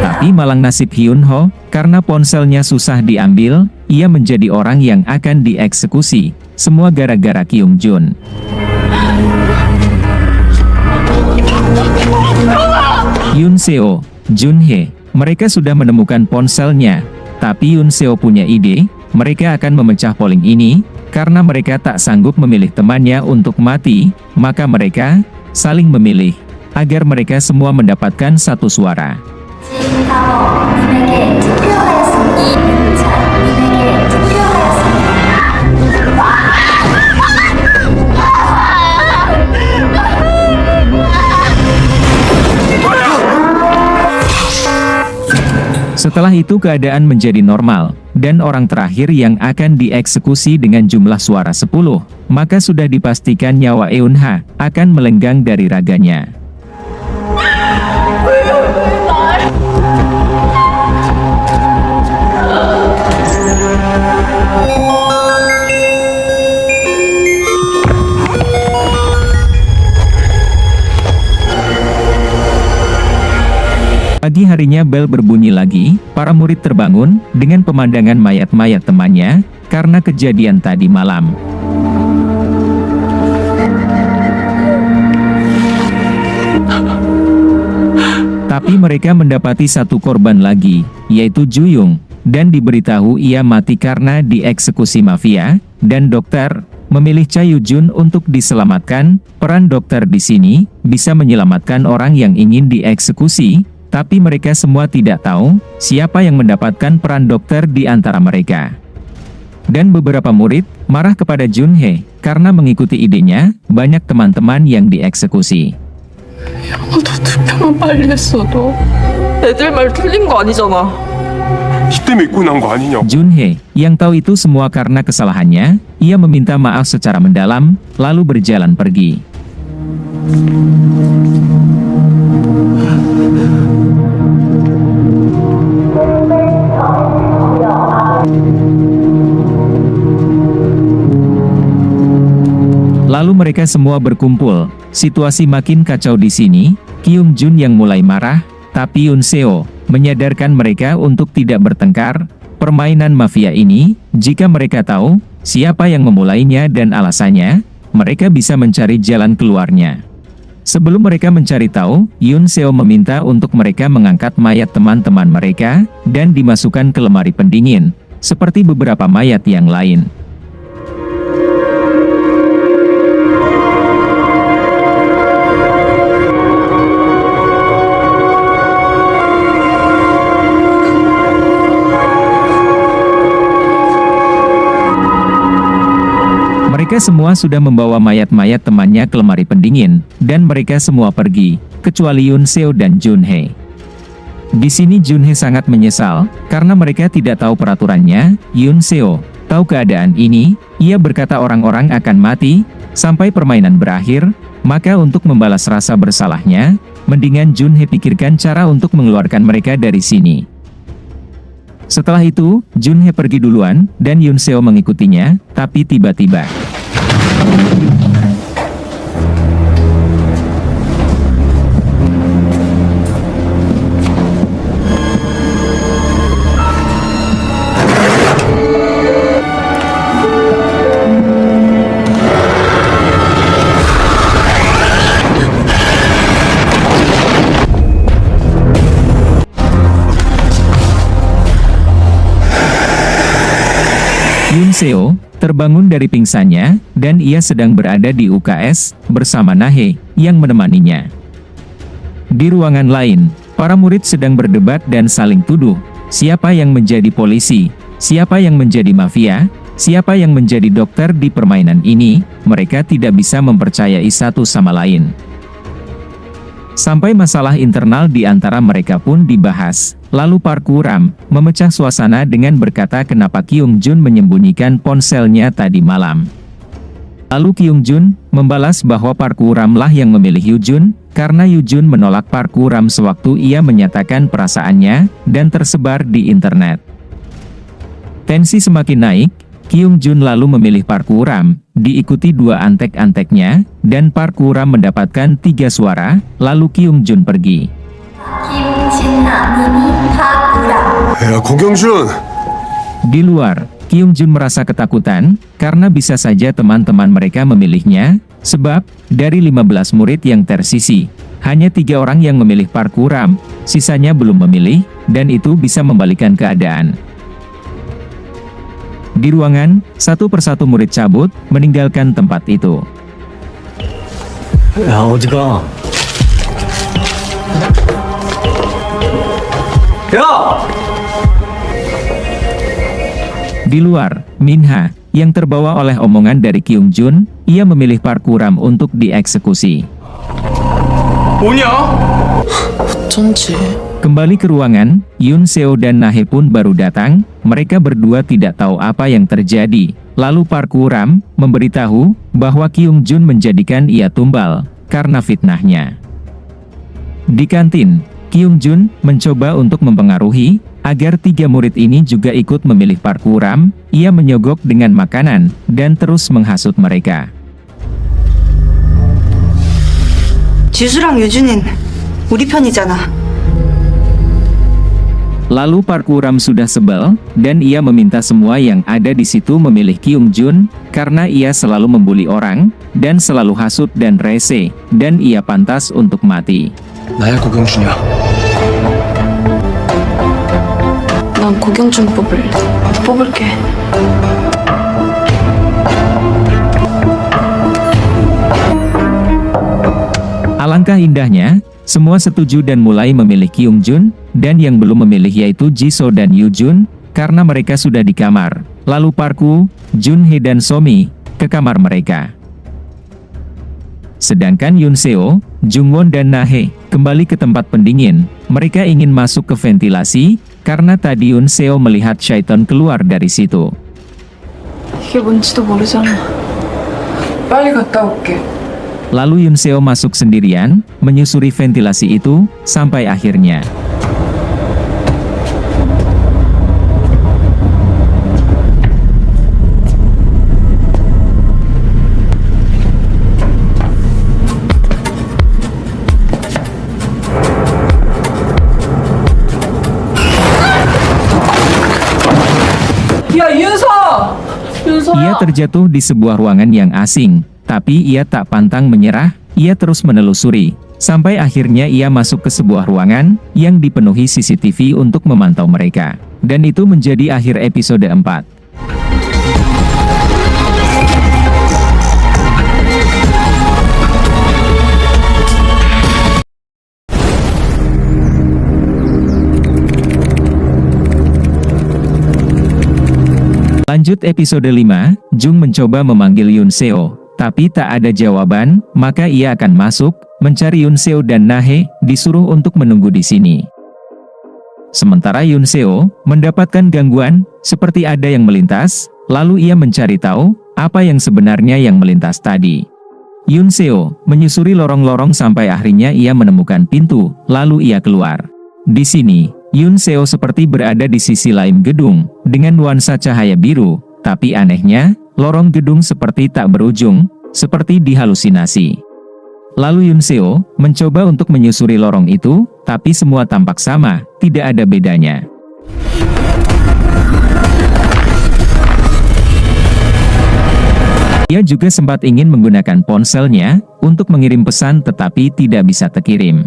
Tapi malang nasib Hyun Ho, karena ponselnya susah diambil, ia menjadi orang yang akan dieksekusi. Semua gara-gara Kyung Jun. Yoon Seo, Jun Hye, mereka sudah menemukan ponselnya. Tapi Yoon Seo punya ide, mereka akan memecah polling ini, karena mereka tak sanggup memilih temannya untuk mati, maka mereka saling memilih, agar mereka semua mendapatkan satu suara. Setelah itu keadaan menjadi normal, dan orang terakhir yang akan dieksekusi dengan jumlah suara 10, maka sudah dipastikan nyawa Eun Ha akan melenggang dari raganya. Pagi harinya bel berbunyi lagi, para murid terbangun, dengan pemandangan mayat-mayat temannya, karena kejadian tadi malam. Tapi mereka mendapati satu korban lagi, yaitu Juyung, dan diberitahu ia mati karena dieksekusi mafia, dan dokter memilih Cha Yu-jun untuk diselamatkan. Peran dokter di sini bisa menyelamatkan orang yang ingin dieksekusi. Tapi mereka semua tidak tahu siapa yang mendapatkan peran dokter di antara mereka. Dan beberapa murid marah kepada Jun Hye karena mengikuti idenya, banyak teman-teman yang dieksekusi. 너 투표만 빨리 했어도 애들 말 틀린 거 아니잖아. 니 때문에 입고 난 거 아니냐? Jun Hye, yang tahu itu semua karena kesalahannya, ia meminta maaf secara mendalam, lalu berjalan pergi. Lalu mereka semua berkumpul. Situasi makin kacau di sini. Kyung Jun yang mulai marah, tapi Yoon Seo menyadarkan mereka untuk tidak bertengkar. Permainan mafia ini, jika mereka tahu siapa yang memulainya dan alasannya, mereka bisa mencari jalan keluarnya. Sebelum mereka mencari tahu, Yoon Seo meminta untuk mereka mengangkat mayat teman-teman mereka dan dimasukkan ke lemari pendingin, seperti beberapa mayat yang lain. Mereka semua sudah membawa mayat-mayat temannya ke lemari pendingin, dan mereka semua pergi, kecuali Yoon Seo dan Jun Hye. Di sini Junhee sangat menyesal, karena mereka tidak tahu peraturannya. Yoon Seo tahu keadaan ini, ia berkata orang-orang akan mati, sampai permainan berakhir, maka untuk membalas rasa bersalahnya, mendingan Junhee pikirkan cara untuk mengeluarkan mereka dari sini. Setelah itu, Junhee pergi duluan, dan Yoon Seo mengikutinya, tapi tiba-tiba Yoon Seo terbangun dari pingsannya, dan ia sedang berada di UKS bersama Nahe yang menemaninya. Di ruangan lain, para murid sedang berdebat dan saling tuduh, siapa yang menjadi polisi, siapa yang menjadi mafia, siapa yang menjadi dokter di permainan ini. Mereka tidak bisa mempercayai satu sama lain. Sampai masalah internal di antara mereka pun dibahas. Lalu Park Woo-ram memecah suasana dengan berkata kenapa Kyung Jun menyembunyikan ponselnya tadi malam. Lalu Kyung Jun membalas bahwa Park Woo-ram lah yang memilih Yoo Jun, karena Yoo Jun menolak Park Woo-ram sewaktu ia menyatakan perasaannya, dan tersebar di internet. Tensi semakin naik, Kyung Jun lalu memilih Park Woo-ram, diikuti dua antek-anteknya, dan Park Woo-ram mendapatkan 3 suara, lalu Kyung Jun pergi. 야, 고경준! Di luar, Kyung Jun merasa ketakutan, karena bisa saja teman-teman mereka memilihnya, sebab, dari 15 murid yang tersisi, hanya 3 orang yang memilih Park Woo-ram, sisanya belum memilih, dan itu bisa membalikan keadaan. Di ruangan, satu persatu murid cabut, meninggalkan tempat itu. 야, 어디가? 야! Di luar, Minha, yang terbawa oleh omongan dari Kyung Jun, ia memilih Park Woo-ram untuk dieksekusi. 뭐냐? 어쩐지. Kembali ke ruangan, Yoon Seo dan Nahe pun baru datang, mereka berdua tidak tahu apa yang terjadi. Lalu Park Woo-ram memberitahu bahwa Kyung Jun menjadikan ia tumbal karena fitnahnya. Di kantin, Kyung Jun mencoba untuk mempengaruhi agar 3 murid ini juga ikut memilih Park Woo-ram. Ia menyogok dengan makanan dan terus menghasut mereka. 지수랑 유준인 우리 편이잖아. Lalu Park Woo-ram sudah sebel, dan ia meminta semua yang ada di situ memilih Kyung Jun, karena ia selalu membuli orang, dan selalu hasut dan rese, dan ia pantas untuk mati. 나야 고경준이야. 난 고경준 뽑을래. 뽑을게. Alangkah indahnya, semua setuju dan mulai memilih Kyung Jun, dan yang belum memilih yaitu Jisoo dan Yoo Jun, karena mereka sudah di kamar. Lalu Park Woo, Junhee dan Somi ke kamar mereka. Sedangkan Yoon Seo, Jungwon dan Nahe kembali ke tempat pendingin. Mereka ingin masuk ke ventilasi, karena tadi Yoon Seo melihat Shaiton keluar dari situ. 이게 뭔지도 모르잖아. 빨리 갔다 올게. Lalu Yoon Seo masuk sendirian, menyusuri ventilasi itu, sampai akhirnya. 야, 윤서! 윤서야! Ia terjatuh di sebuah ruangan yang asing, tapi ia tak pantang menyerah, ia terus menelusuri, sampai akhirnya ia masuk ke sebuah ruangan, yang dipenuhi CCTV untuk memantau mereka. Dan itu menjadi akhir episode 4. Lanjut episode 5, Jung mencoba memanggil Yoon Seo, tapi tak ada jawaban, maka ia akan masuk, mencari Yoon Seo dan Nahe, disuruh untuk menunggu di sini. Sementara Yoon Seo mendapatkan gangguan, seperti ada yang melintas, lalu ia mencari tahu apa yang sebenarnya yang melintas tadi. Yoon Seo menyusuri lorong-lorong sampai akhirnya ia menemukan pintu, lalu ia keluar. Di sini, Yoon Seo seperti berada di sisi lain gedung, dengan nuansa cahaya biru, tapi anehnya, lorong gedung seperti tak berujung, seperti dihalusinasi. Lalu Yoon Seo mencoba untuk menyusuri lorong itu, tapi semua tampak sama, tidak ada bedanya. Ia juga sempat ingin menggunakan ponselnya untuk mengirim pesan tetapi tidak bisa terkirim.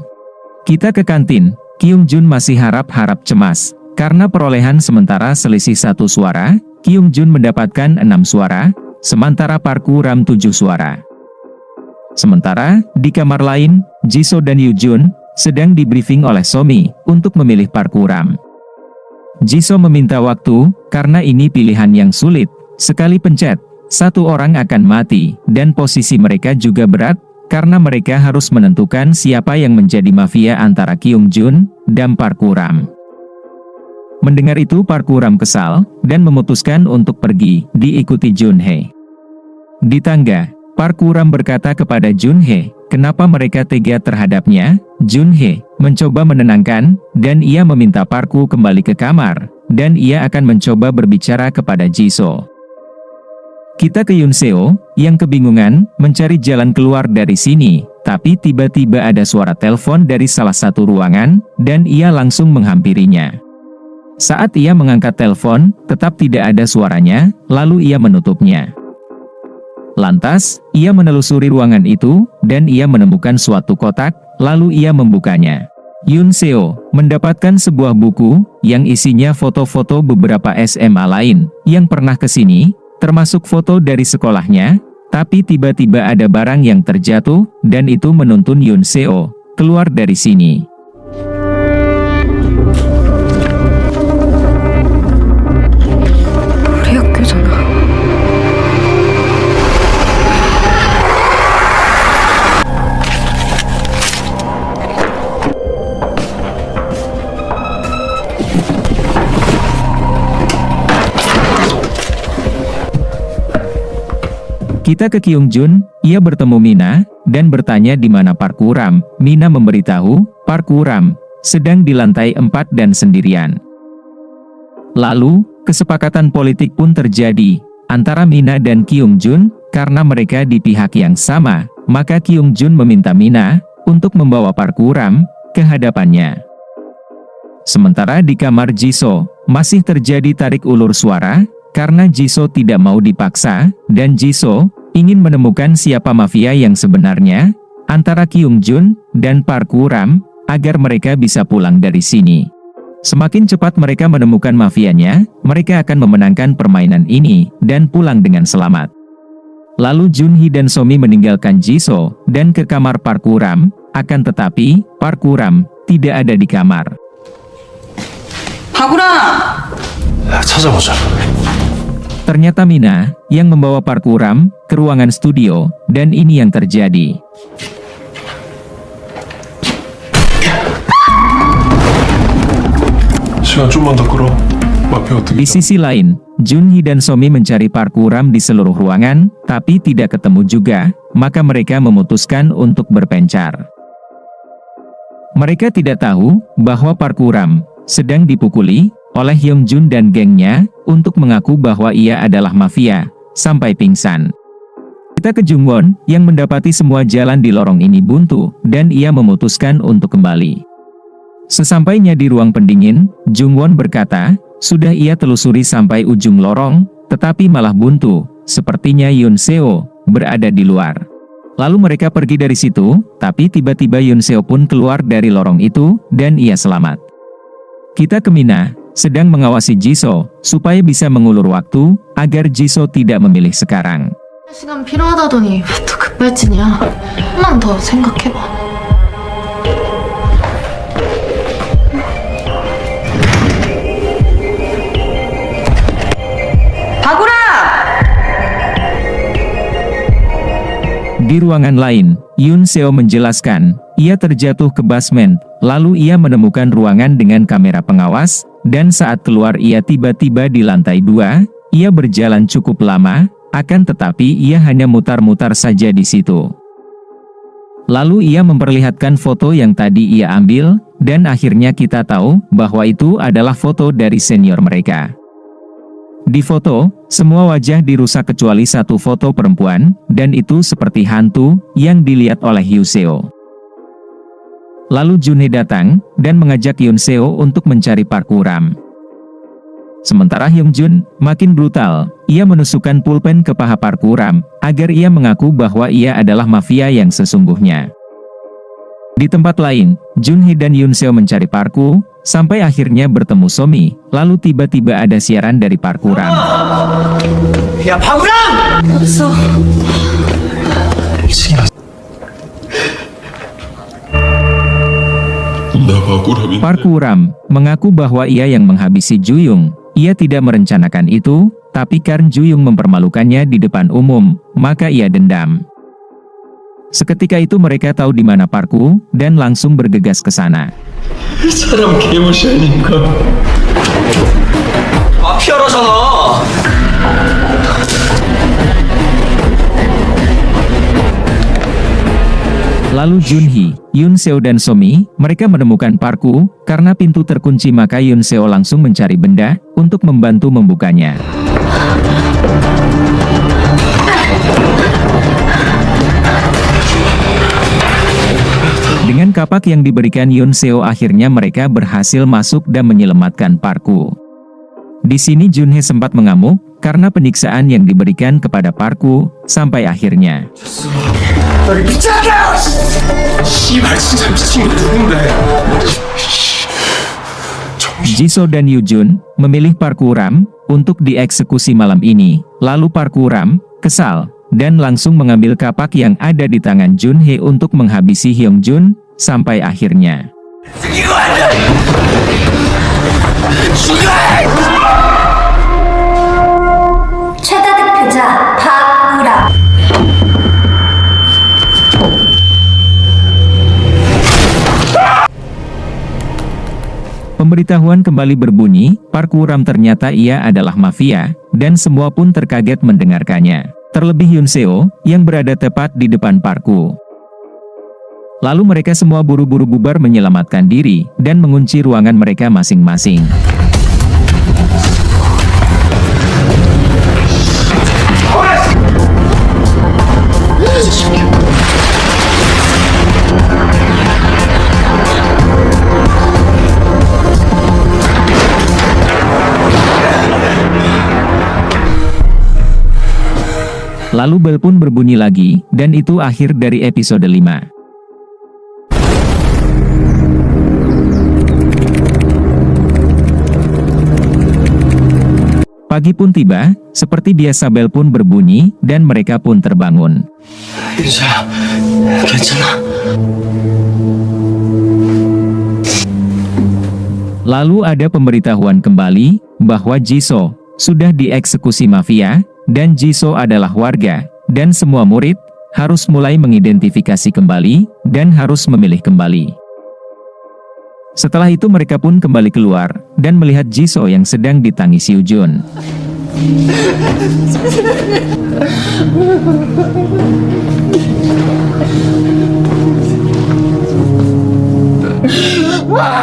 Kita ke kantin, Kyung Jun masih harap-harap cemas. Karena perolehan sementara selisih 1 suara, Kyung Jun mendapatkan 6 suara, sementara Park Woo-ram 7 suara. Sementara, di kamar lain, Jisoo dan Yoo Jun sedang dibriefing oleh Somi untuk memilih Park Woo-ram. Jisoo meminta waktu, karena ini pilihan yang sulit. Sekali pencet, 1 orang akan mati, dan posisi mereka juga berat, karena mereka harus menentukan siapa yang menjadi mafia antara Kyung Jun dan Park Woo-ram. Mendengar itu Park Woo-ram kesal, dan memutuskan untuk pergi, diikuti Jun Hye. Di tangga, Park Woo-ram berkata kepada Jun Hye, kenapa mereka tega terhadapnya. Jun Hye mencoba menenangkan, dan ia meminta Park Woo kembali ke kamar, dan ia akan mencoba berbicara kepada Jisoo. Kita ke Yoon Seo, yang kebingungan, mencari jalan keluar dari sini, tapi tiba-tiba ada suara telepon dari salah satu ruangan, dan ia langsung menghampirinya. Saat ia mengangkat telepon, tetap tidak ada suaranya, lalu ia menutupnya. Lantas, ia menelusuri ruangan itu, dan ia menemukan suatu kotak, lalu ia membukanya. Yoon Seo mendapatkan sebuah buku, yang isinya foto-foto beberapa SMA lain, yang pernah ke sini, termasuk foto dari sekolahnya, tapi tiba-tiba ada barang yang terjatuh, dan itu menuntun Yoon Seo keluar dari sini. 우리 학교잖아. Kita ke Kyung Jun, ia bertemu Mina, dan bertanya di mana Park Woo-ram. Mina memberitahu, Park Woo-ram sedang di lantai 4 dan sendirian. Lalu, kesepakatan politik pun terjadi, antara Mina dan Kyung Jun, karena mereka di pihak yang sama, maka Kyung Jun meminta Mina, untuk membawa Park Woo-ram ke hadapannya. Sementara di kamar Jisoo, masih terjadi tarik ulur suara, karena Jisoo tidak mau dipaksa, dan Jisoo ingin menemukan siapa mafia yang sebenarnya, antara Kyung Jun dan Park Woo-ram, agar mereka bisa pulang dari sini. Semakin cepat mereka menemukan mafianya, mereka akan memenangkan permainan ini, dan pulang dengan selamat. Lalu Jun Hee dan Somi meninggalkan Jisoo, dan ke kamar Park Woo-ram, akan tetapi, Park Woo-ram tidak ada di kamar. 박우람! 야, 찾아보자. Ternyata Mina, yang membawa Park Woo-ram ke ruangan studio, dan ini yang terjadi. 시간 좀만 더 끌어. 마피아 어떻게? Di sisi lain, Jun Hee dan Somi mencari Park Woo-ram di seluruh ruangan, tapi tidak ketemu juga, maka mereka memutuskan untuk berpencar. Mereka tidak tahu bahwa Park Woo-ram sedang dipukuli oleh Hyung Jun dan gengnya untuk mengaku bahwa ia adalah mafia, sampai pingsan. Kita ke Jung Won, yang mendapati semua jalan di lorong ini buntu, dan ia memutuskan untuk kembali. Sesampainya di ruang pendingin, Jung Won berkata, sudah ia telusuri sampai ujung lorong, tetapi malah buntu, sepertinya Yoon Seo berada di luar. Lalu mereka pergi dari situ, tapi tiba-tiba Yoon Seo pun keluar dari lorong itu, dan ia selamat. Kita ke Mina, sedang mengawasi Jisoo, supaya bisa mengulur waktu, agar Jisoo tidak memilih sekarang. 시간 필요하다더니 왜 또 급발진이야. 한번 더 생각해봐. 박우람! Di ruangan lain, Yoon Seo menjelaskan, ia terjatuh ke basement, lalu ia menemukan ruangan dengan kamera pengawas, dan saat keluar ia tiba-tiba di lantai 2, ia berjalan cukup lama, akan tetapi ia hanya mutar-mutar saja di situ. Lalu ia memperlihatkan foto yang tadi ia ambil, dan akhirnya kita tahu bahwa itu adalah foto dari senior mereka. Di foto, semua wajah dirusak kecuali satu foto perempuan, dan itu seperti hantu yang dilihat oleh Hyun-seo. Lalu Junhee datang, dan mengajak Hyun-seo untuk mencari Park Woo-ram. Sementara Hyung-jun makin brutal, ia menusukkan pulpen ke paha Park Woo-ram, agar ia mengaku bahwa ia adalah mafia yang sesungguhnya. Di tempat lain, Junhee dan Hyun-seo mencari Park Woo, sampai akhirnya bertemu Somi, lalu tiba-tiba ada siaran dari Park Woo-ram. 야, 박우람! 어딨어? Park Woo-ram mengaku bahwa ia yang menghabisi Ju-young. Ia tidak merencanakan itu, tapi karena Ju-young mempermalukannya di depan umum, maka ia dendam. Seketika itu mereka tahu di mana Park Woo, dan langsung bergegas ke sana. 사람 개무시하니까. 마피아라잖아. Lalu Junhee, Hyun-seo dan Somi, mereka menemukan Park Woo, karena pintu terkunci maka Hyun-seo langsung mencari benda, untuk membantu membukanya. Dengan kapak yang diberikan Hyun-seo akhirnya mereka berhasil masuk dan menyelamatkan Park Woo. Di sini Junhee sempat mengamuk, karena penyiksaan yang diberikan kepada Park Woo, sampai akhirnya. 씨발 진짜 미친 게 누군데? Jisoo dan Yoo-jun memilih Park Woo-ram untuk dieksekusi malam ini. Lalu Park Woo-ram kesal dan langsung mengambil kapak yang ada di tangan Junhee untuk menghabisi Hyung-jun sampai akhirnya. 최다 득표자 박우람. Pemberitahuan kembali berbunyi, Park Woo-ram ternyata ia adalah mafia, dan semua pun terkaget mendengarkannya. Terlebih Hyun-seo, yang berada tepat di depan Park Woo. Lalu mereka semua buru-buru bubar menyelamatkan diri, dan mengunci ruangan mereka masing-masing. Lalu bel pun berbunyi lagi, dan itu akhir dari episode 5. Pagi pun tiba, seperti biasa bel pun berbunyi, dan mereka pun terbangun. 윤서야, 괜찮아? Lalu ada pemberitahuan kembali, bahwa Jisoo sudah dieksekusi mafia, dan Jisoo adalah warga, dan semua murid harus mulai mengidentifikasi kembali, dan harus memilih kembali. Setelah itu mereka pun kembali keluar, dan melihat Jisoo yang sedang ditangis Yoo-jun.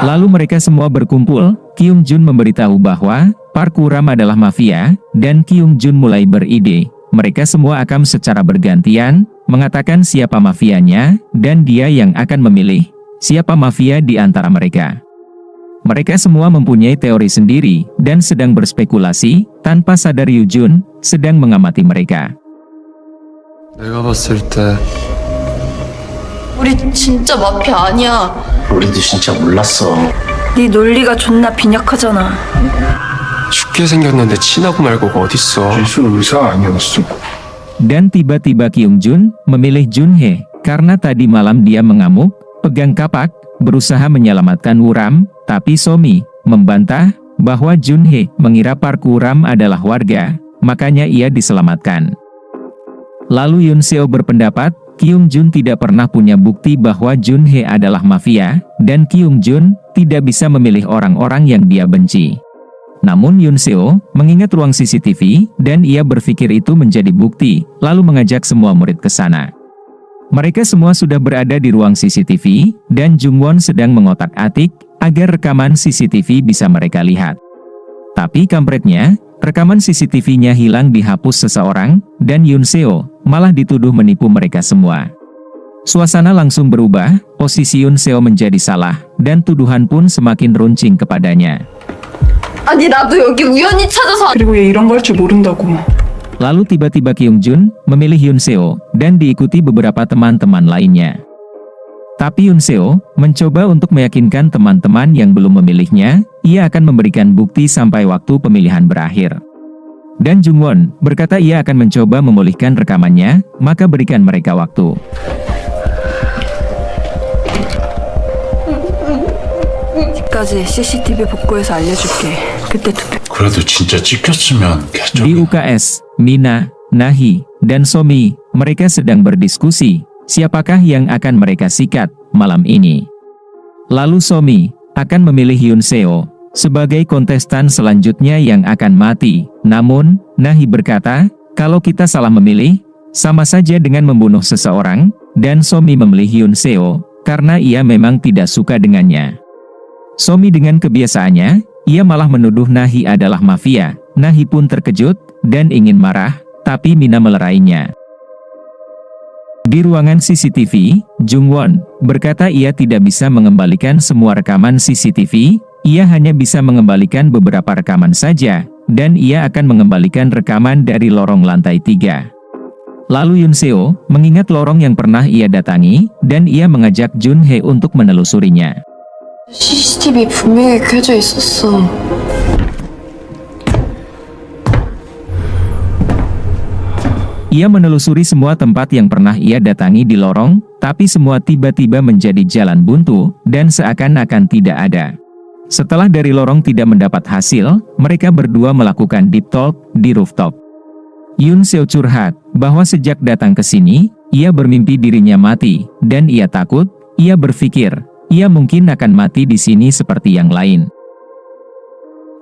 Lalu mereka semua berkumpul, Kyung-jun memberitahu bahwa Park Woo-ram adalah mafia, dan Kyung-jun mulai beride. Mereka semua akan secara bergantian mengatakan siapa mafianya, dan dia yang akan memilih siapa mafia di antara mereka. Mereka semua mempunyai teori sendiri, dan sedang berspekulasi, tanpa sadar Yoo-jun sedang mengamati mereka. 내가 봤을 때 우리 진짜 마피아 아니야. 우리도 진짜 몰랐어. 네 논리가 존나 빈약하잖아. 죽게 생겼는데 친하고 말고가 어딨어. 지수는 의사 아니었어. Dan tiba-tiba Kyung-jun memilih Junhee, karena tadi malam dia mengamuk, pegang kapak, berusaha menyelamatkan Woo-ram, tapi Somi membantah bahwa Junhee mengira Park Woo-ram adalah warga, makanya ia diselamatkan. Lalu Hyun-seo berpendapat Kyung Jun tidak pernah punya bukti bahwa Jun Hye adalah mafia, dan Kyung Jun tidak bisa memilih orang-orang yang dia benci. Namun Yoon Seo mengingat ruang CCTV, dan ia berpikir itu menjadi bukti, lalu mengajak semua murid ke sana. Mereka semua sudah berada di ruang CCTV, dan Jungwon sedang mengotak-atik agar rekaman CCTV bisa mereka lihat. Tapi kampretnya, rekaman CCTV-nya hilang dihapus seseorang, dan Yoon Seo malah dituduh menipu mereka semua. Suasana langsung berubah, posisi Yoon Seo menjadi salah, dan tuduhan pun semakin runcing kepadanya. 아니 나도 여기 우연히 찾아서 그리고 얘 이런 거 할 줄 모른다고. Lalu tiba-tiba Kyung Jun memilih Yoon Seo, dan diikuti beberapa teman-teman lainnya. Tapi Yoon Seo mencoba untuk meyakinkan teman-teman yang belum memilihnya, ia akan memberikan bukti sampai waktu pemilihan berakhir. Dan Jungwon berkata ia akan mencoba memulihkan rekamannya, maka berikan mereka waktu. 까지 CCTV 복구해서 알려줄게. 그때 투표. 그래도 진짜 찍혔으면 Di UKS, Mina, Nahi, dan Somi, mereka sedang berdiskusi, siapakah yang akan mereka sikat malam ini. Lalu Somi akan memilih Yoon Seo sebagai kontestan selanjutnya yang akan mati. Namun, Nahi berkata, kalau kita salah memilih, sama saja dengan membunuh seseorang, dan Somi memilih Yoon Seo karena ia memang tidak suka dengannya. Somi dengan kebiasaannya, ia malah menuduh Nahi adalah mafia. Nahi pun terkejut dan ingin marah, tapi Mina melerainya. Di ruangan CCTV, Jungwon berkata ia tidak bisa mengembalikan semua rekaman CCTV, ia hanya bisa mengembalikan beberapa rekaman saja, dan ia akan mengembalikan rekaman dari lorong lantai 3. Lalu Yoon Seo mengingat lorong yang pernah ia datangi, dan ia mengajak Jun Hye untuk menelusurinya. CCTV 분명히 켜져 있었어. Ia menelusuri semua tempat yang pernah ia datangi di lorong, tapi semua tiba-tiba menjadi jalan buntu, dan seakan-akan tidak ada. Setelah dari lorong tidak mendapat hasil, mereka berdua melakukan deep talk di rooftop. Yoon Seo curhat bahwa sejak datang ke sini, ia bermimpi dirinya mati, dan ia takut. Ia berpikir, ia mungkin akan mati di sini seperti yang lain.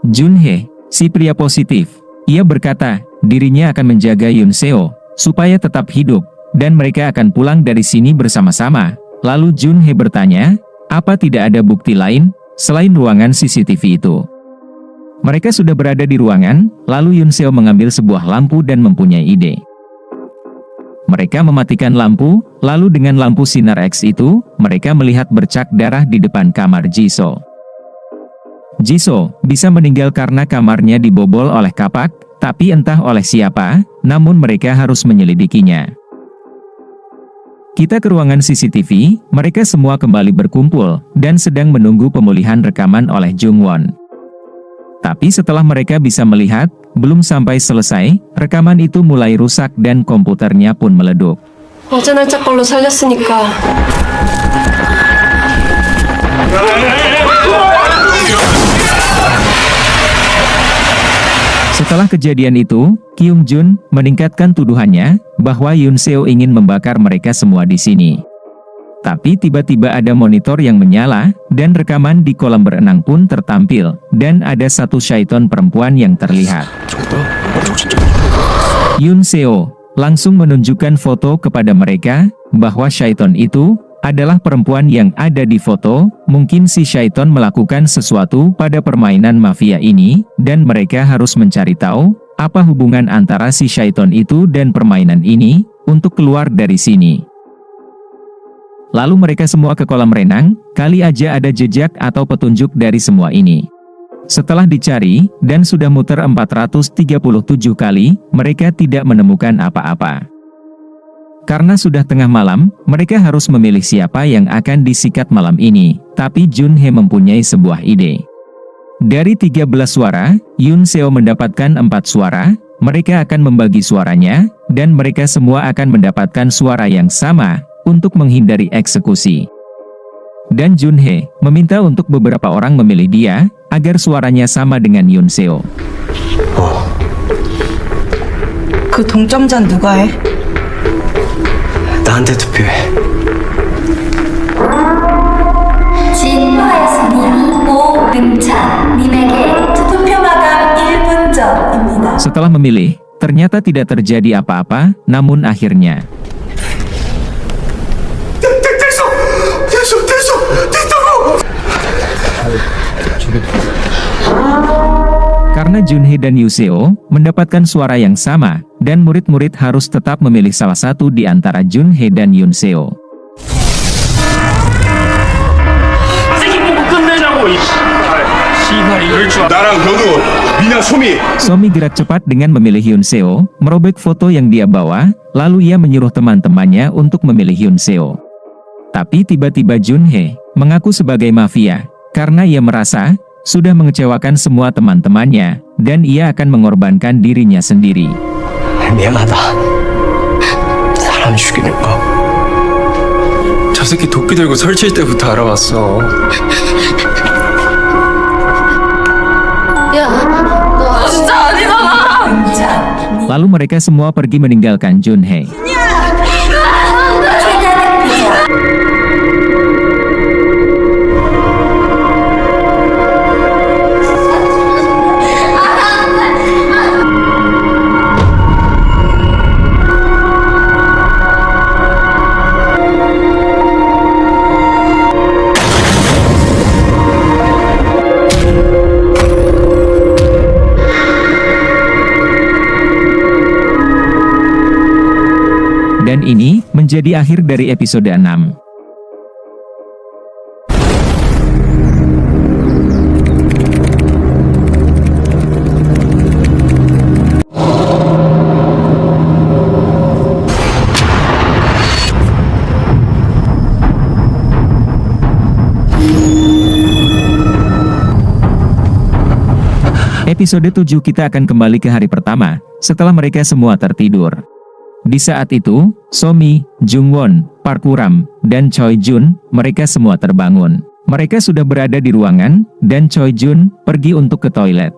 Jun Hye, si pria positif, ia berkata, dirinya akan menjaga Yoon Seo supaya tetap hidup, dan mereka akan pulang dari sini bersama-sama. Lalu Jun Hye bertanya, apa tidak ada bukti lain selain ruangan CCTV itu? Mereka sudah berada di ruangan, lalu Yoon Seo mengambil sebuah lampu dan mempunyai ide. Mereka mematikan lampu, lalu dengan lampu sinar X itu, mereka melihat bercak darah di depan kamar Jisoo. Jisoo bisa meninggal karena kamarnya dibobol oleh kapak, tapi entah oleh siapa, namun mereka harus menyelidikinya. Kita ke ruangan CCTV, mereka semua kembali berkumpul, dan sedang menunggu pemulihan rekaman oleh Jungwon. Tapi setelah mereka bisa melihat, belum sampai selesai, rekaman itu mulai rusak dan komputernya pun meleduk. 어제 날짜 걸로 살렸으니까. Setelah kejadian itu, Kyung Jun meningkatkan tuduhannya bahwa Yoon Seo ingin membakar mereka semua di sini. Tapi tiba-tiba ada monitor yang menyala, dan rekaman di kolam berenang pun tertampil, dan ada satu syaiton perempuan yang terlihat. Yoon Seo langsung menunjukkan foto kepada mereka, bahwa syaiton itu adalah perempuan yang ada di foto. Mungkin si syaiton melakukan sesuatu pada permainan mafia ini, dan mereka harus mencari tahu, apa hubungan antara si syaiton itu dan permainan ini, untuk keluar dari sini. Lalu mereka semua ke kolam renang, kali aja ada jejak atau petunjuk dari semua ini. Setelah dicari, dan sudah muter 437 kali, mereka tidak menemukan apa-apa. Karena sudah tengah malam, mereka harus memilih siapa yang akan disikat malam ini, tapi Jun Hye mempunyai sebuah ide. Dari 13 suara, Yoon Seo mendapatkan 4 suara, mereka akan membagi suaranya, dan mereka semua akan mendapatkan suara yang sama, untuk menghindari eksekusi. Dan Jun Hye meminta untuk beberapa orang memilih dia, agar suaranya sama dengan Yoon Seo. 그 동점자는 누가 해? 나한테 투표해. 진화에서님 오등찬 님에게 투표 마감 1분 전입니다. Setelah memilih, ternyata tidak terjadi apa-apa, namun akhirnya karena Junhee dan Yuseo mendapatkan suara yang sama, dan murid-murid harus tetap memilih salah satu di antara Junhee dan Yunseo. Somi gerak cepat dengan memilih Yunseo, merobek foto yang dia bawa, lalu ia menyuruh teman-temannya untuk memilih Yunseo. Tapi tiba-tiba Junhee mengaku sebagai mafia, karena ia merasa sudah mengecewakan semua teman-temannya, dan ia akan mengorbankan dirinya sendiri. 미안하다. 사람 죽이는 거. 저 새끼 도끼 들고 설칠 때부터 알아봤어. 야, 너 진짜 아니잖아. Lalu mereka semua pergi meninggalkan Junhee. Dan ini menjadi akhir dari episode 6. Episode 7 kita akan kembali ke hari pertama, setelah mereka semua tertidur. Di saat itu, Somi, Jungwon, Park Woo-ram, dan Choi Jun, mereka semua terbangun. Mereka sudah berada di ruangan, dan Choi Jun pergi untuk ke toilet.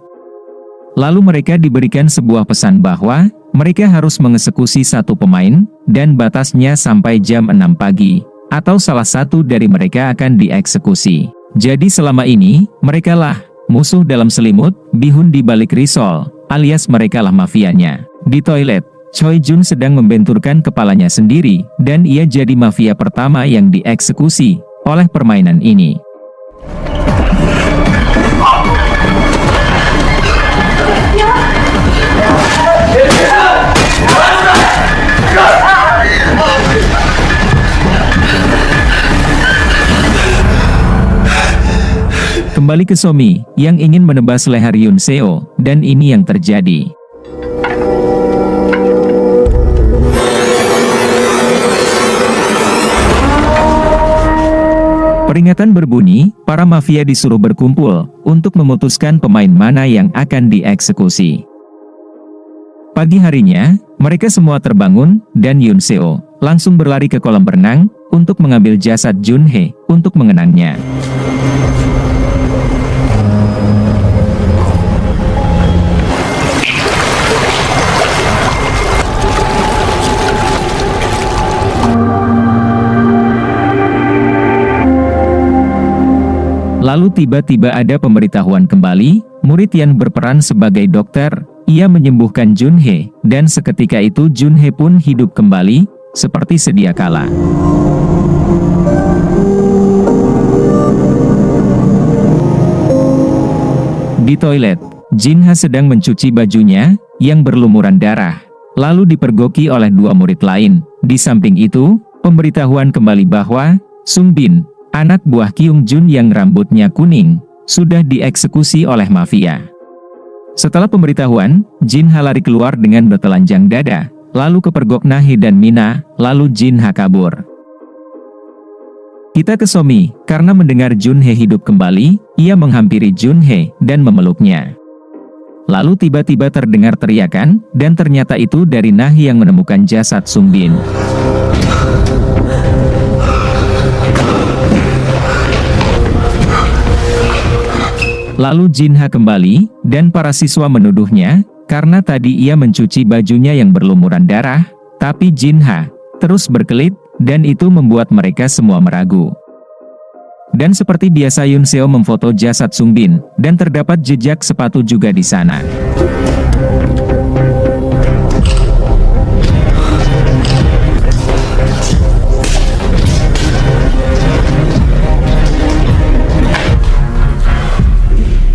Lalu mereka diberikan sebuah pesan bahwa mereka harus mengeksekusi satu pemain, dan batasnya sampai jam 6 pagi, atau salah satu dari mereka akan dieksekusi. Jadi selama ini, merekalah musuh dalam selimut, bihun di balik risol, alias merekalah mafianya. Di toilet, Choi Jun sedang membenturkan kepalanya sendiri, dan ia jadi mafia pertama yang dieksekusi oleh permainan ini. Kembali ke Somi, yang ingin menebas leher Yunseo, dan ini yang terjadi. Peringatan berbunyi, para mafia disuruh berkumpul untuk memutuskan pemain mana yang akan dieksekusi. Pagi harinya, mereka semua terbangun, dan Yunseo langsung berlari ke kolam renang untuk mengambil jasad Junhee untuk mengenangnya. Lalu tiba-tiba ada pemberitahuan kembali, murid yang berperan sebagai dokter, ia menyembuhkan Junhee, dan seketika itu Junhee pun hidup kembali, seperti sedia kala. Di toilet, Jinha sedang mencuci bajunya, yang berlumuran darah, lalu dipergoki oleh dua murid lain. Di samping itu, pemberitahuan kembali bahwa Sungbin, anak buah Kyung Jun yang rambutnya kuning, sudah dieksekusi oleh mafia. Setelah pemberitahuan, Jinha lari keluar dengan bertelanjang dada, lalu kepergok Nahi dan Mina, lalu Jinha kabur. Kita ke Somi, karena mendengar Junhee hidup kembali, ia menghampiri Junhee dan memeluknya. Lalu tiba-tiba terdengar teriakan, dan ternyata itu dari Nahi yang menemukan jasad Sungbin. Lalu Jinha kembali, dan para siswa menuduhnya, karena tadi ia mencuci bajunya yang berlumuran darah, tapi Jinha terus berkelit, dan itu membuat mereka semua meragu. Dan seperti biasa Yoon Seo memfoto jasad Sung Bin, dan terdapat jejak sepatu juga di sana.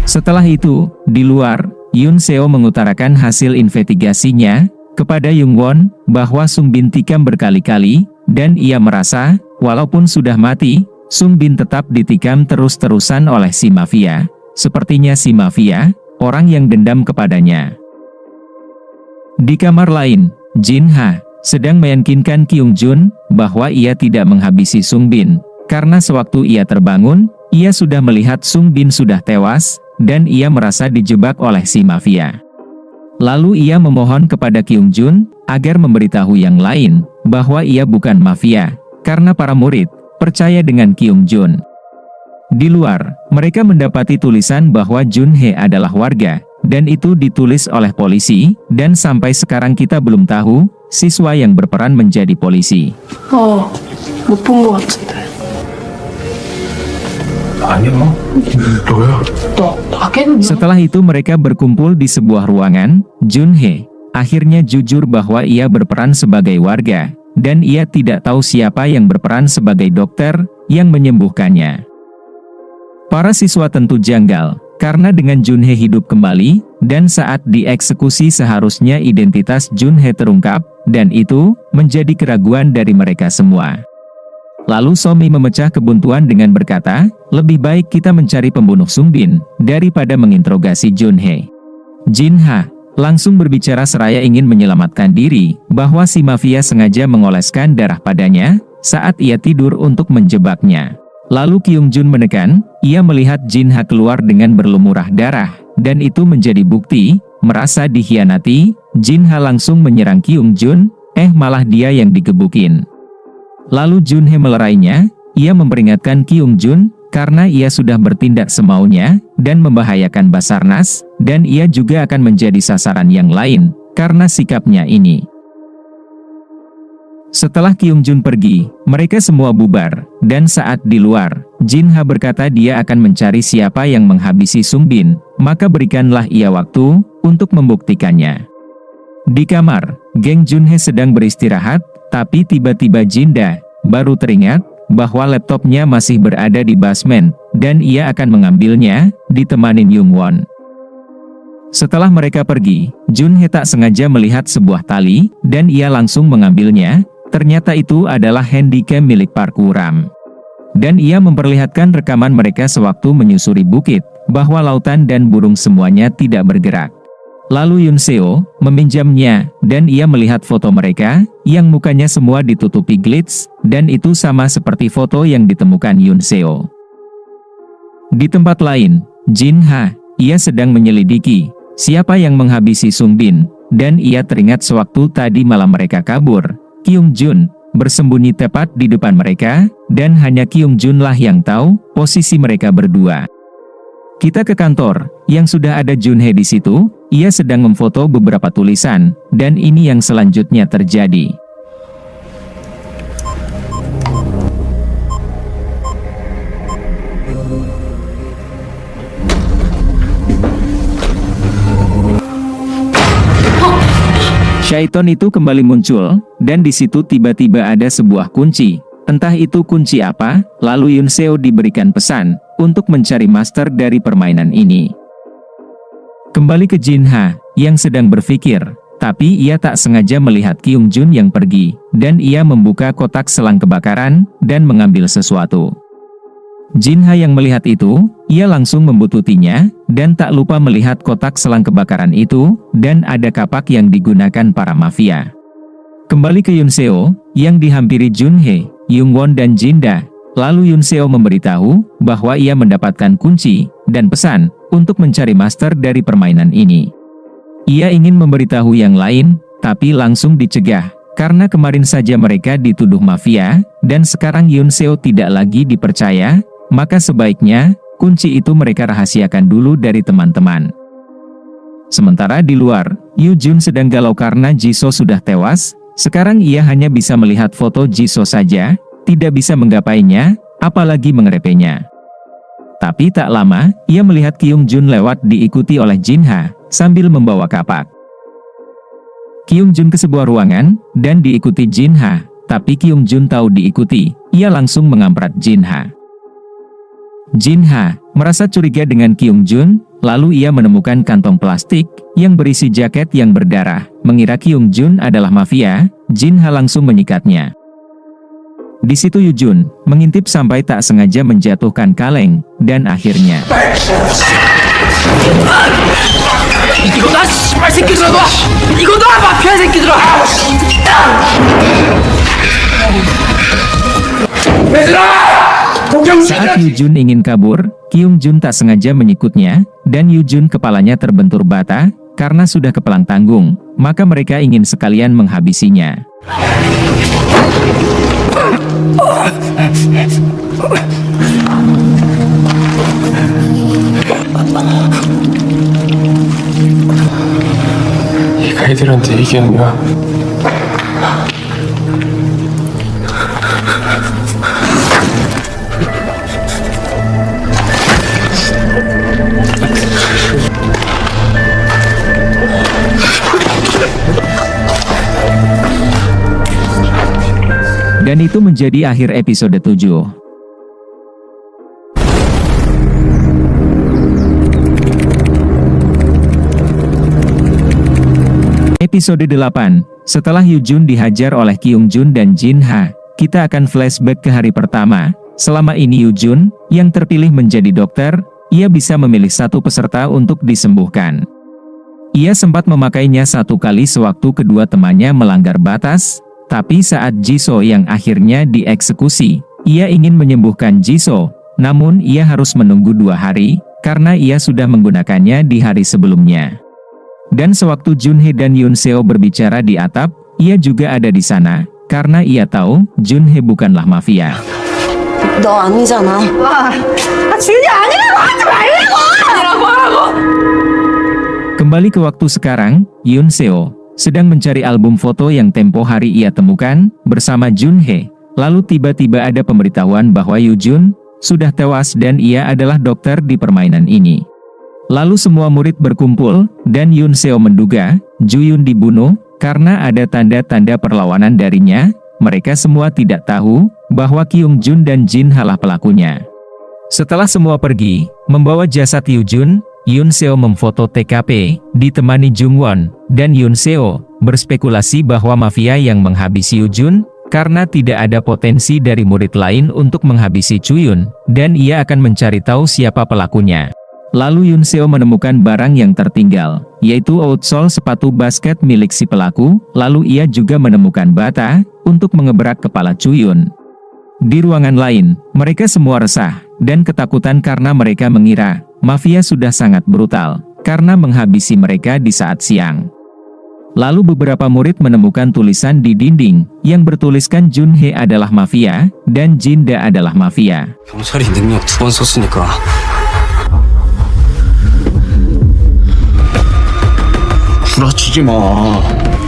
Setelah itu, di luar, Yoon Seo mengutarakan hasil investigasinya kepada Young Won bahwa Sung Bin tikam berkali-kali, dan ia merasa, walaupun sudah mati, Sung Bin tetap ditikam terus-terusan oleh si mafia. Sepertinya si mafia, orang yang dendam kepadanya. Di kamar lain, Jin Ha sedang meyakinkan Kyung Jun bahwa ia tidak menghabisi Sung Bin, karena sewaktu ia terbangun, ia sudah melihat Sung Bin sudah tewas, dan ia merasa dijebak oleh si mafia. Lalu ia memohon kepada Kyung Jun agar memberitahu yang lain bahwa ia bukan mafia, karena para murid percaya dengan Kyung Jun. Di luar, mereka mendapati tulisan bahwa Jun Hye adalah warga, dan itu ditulis oleh polisi, dan sampai sekarang kita belum tahu siswa yang berperan menjadi polisi. 못 본 것 같은데. 아니야. 너야. Setelah itu mereka berkumpul di sebuah ruangan. Jun Hye akhirnya jujur bahwa ia berperan sebagai warga, dan ia tidak tahu siapa yang berperan sebagai dokter yang menyembuhkannya. Para siswa tentu janggal, karena dengan Jun Hye hidup kembali, dan saat dieksekusi seharusnya identitas Jun Hye terungkap, dan itu menjadi keraguan dari mereka semua. Lalu Somi memecah kebuntuan dengan berkata, lebih baik kita mencari pembunuh Sung Bin, daripada menginterogasi Jun Hye. Jin Ha langsung berbicara seraya ingin menyelamatkan diri, bahwa si mafia sengaja mengoleskan darah padanya, saat ia tidur untuk menjebaknya. Lalu Kyung Jun menekan, ia melihat Jin Ha keluar dengan berlumurah darah, dan itu menjadi bukti, merasa dikhianati, Jin Ha langsung menyerang Kyung Jun, malah dia yang digebukin. Lalu Jun Hye melerainya, ia memperingatkan Kyung Jun, karena ia sudah bertindak semaunya, dan membahayakan Basarnas, dan ia juga akan menjadi sasaran yang lain, karena sikapnya ini. Setelah Kyung Jun pergi, mereka semua bubar, dan saat di luar, Jin Ha berkata dia akan mencari siapa yang menghabisi Sung Bin, maka berikanlah ia waktu, untuk membuktikannya. Di kamar, geng Jun Hye sedang beristirahat, tapi tiba-tiba Jinda baru teringat bahwa laptopnya masih berada di basement, dan ia akan mengambilnya, ditemanin Young Won. Setelah mereka pergi, Jun Hye tak sengaja melihat sebuah tali, dan ia langsung mengambilnya, ternyata itu adalah handycam milik Park Woo-ram. Dan ia memperlihatkan rekaman mereka sewaktu menyusuri bukit, bahwa lautan dan burung semuanya tidak bergerak. Lalu Yoon Seo meminjamnya, dan ia melihat foto mereka, yang mukanya semua ditutupi glitch, dan itu sama seperti foto yang ditemukan Yoon Seo. Di tempat lain, Jin Ha, ia sedang menyelidiki siapa yang menghabisi Sung Bin, dan ia teringat sewaktu tadi malam mereka kabur, Kyung Jun bersembunyi tepat di depan mereka, dan hanya Kyung Jun lah yang tahu posisi mereka berdua. Kita ke kantor, yang sudah ada Jun Hye di situ. Ia sedang memfoto beberapa tulisan, dan ini yang selanjutnya terjadi. Syaiton itu kembali muncul, dan di situ tiba-tiba ada sebuah kunci. Entah itu kunci apa, lalu Yoon Seo diberikan pesan untuk mencari master dari permainan ini. Kembali ke Jin Ha, yang sedang berpikir, tapi ia tak sengaja melihat Kyung Jun yang pergi, dan ia membuka kotak selang kebakaran, dan mengambil sesuatu. Jin Ha yang melihat itu, ia langsung membututinya, dan tak lupa melihat kotak selang kebakaran itu, dan ada kapak yang digunakan para mafia. Kembali ke Yoon Seo, yang dihampiri Jun Hye, Young Won dan Jinda. Lalu Yoon Seo memberitahu bahwa ia mendapatkan kunci dan pesan untuk mencari master dari permainan ini. Ia ingin memberitahu yang lain, tapi langsung dicegah, karena kemarin saja mereka dituduh mafia, dan sekarang Yoon Seo tidak lagi dipercaya, maka sebaiknya kunci itu mereka rahasiakan dulu dari teman-teman. Sementara di luar, Yoo Jun sedang galau karena Jisoo sudah tewas. Sekarang ia hanya bisa melihat foto Jisoo saja, tidak bisa menggapainya, apalagi mengerepenya. Tapi tak lama, ia melihat Kyung Jun lewat diikuti oleh Jin Ha, sambil membawa kapak. Kyung Jun ke sebuah ruangan, dan diikuti Jin Ha, tapi Kyung Jun tahu diikuti, ia langsung mengamprat Jin Ha. Jin Ha merasa curiga dengan Kyung Jun, lalu ia menemukan kantong plastik yang berisi jaket yang berdarah. Mengira Kyung Jun adalah mafia, Jin Ha langsung menyikatnya. Di situ Yoo Jun mengintip sampai tak sengaja menjatuhkan kaleng, dan akhirnya saat Yoo Jun ingin kabur, Kyung Jun tak sengaja menyikutnya, dan Yoo Jun kepalanya terbentur bata, karena sudah kepelang tanggung, maka mereka ingin sekalian menghabisinya. 얘가 애들한테 얘기하는 거야. Dan itu menjadi akhir episode 7. Episode 8. Setelah Yoo Jun dihajar oleh Kyung Jun dan Jin Ha, kita akan flashback ke hari pertama. Selama ini Yoo Jun, yang terpilih menjadi dokter, ia bisa memilih satu peserta untuk disembuhkan. Ia sempat memakainya satu kali sewaktu kedua temannya melanggar batas, tapi saat Jisoo yang akhirnya dieksekusi, ia ingin menyembuhkan Jisoo, namun ia harus menunggu 2 hari, karena ia sudah menggunakannya di hari sebelumnya. Dan sewaktu Junhee dan Yoon Seo berbicara di atap, ia juga ada di sana, karena ia tahu Junhee bukanlah mafia. 너 아니잖아. Kembali ke waktu sekarang, Yoon Seo sedang mencari album foto yang tempo hari ia temukan bersama Junhee. Lalu tiba-tiba ada pemberitahuan bahwa Yoo Jun sudah tewas dan ia adalah dokter di permainan ini. Lalu semua murid berkumpul, dan Yoon Seo menduga Ju-yoon dibunuh karena ada tanda-tanda perlawanan darinya. Mereka semua tidak tahu bahwa Kyung Jun dan Jin Ha lah pelakunya. Setelah semua pergi, membawa jasad Yoo Jun, Yoon Seo memfoto TKP, ditemani Jung Won, dan Yoon Seo berspekulasi bahwa mafia yang menghabisi Yoo Jun, karena tidak ada potensi dari murid lain untuk menghabisi Ju-yoon, dan ia akan mencari tahu siapa pelakunya. Lalu Yoon Seo menemukan barang yang tertinggal, yaitu outsole sepatu basket milik si pelaku, lalu ia juga menemukan bata untuk mengebrak kepala Ju-yoon. Di ruangan lain, mereka semua resah dan ketakutan karena mereka mengira mafia sudah sangat brutal, karena menghabisi mereka di saat siang. Lalu beberapa murid menemukan tulisan di dinding, yang bertuliskan Junhee adalah mafia, dan Jinda adalah mafia. 경찰이 능력 2번 썼으니까 구라치지 마.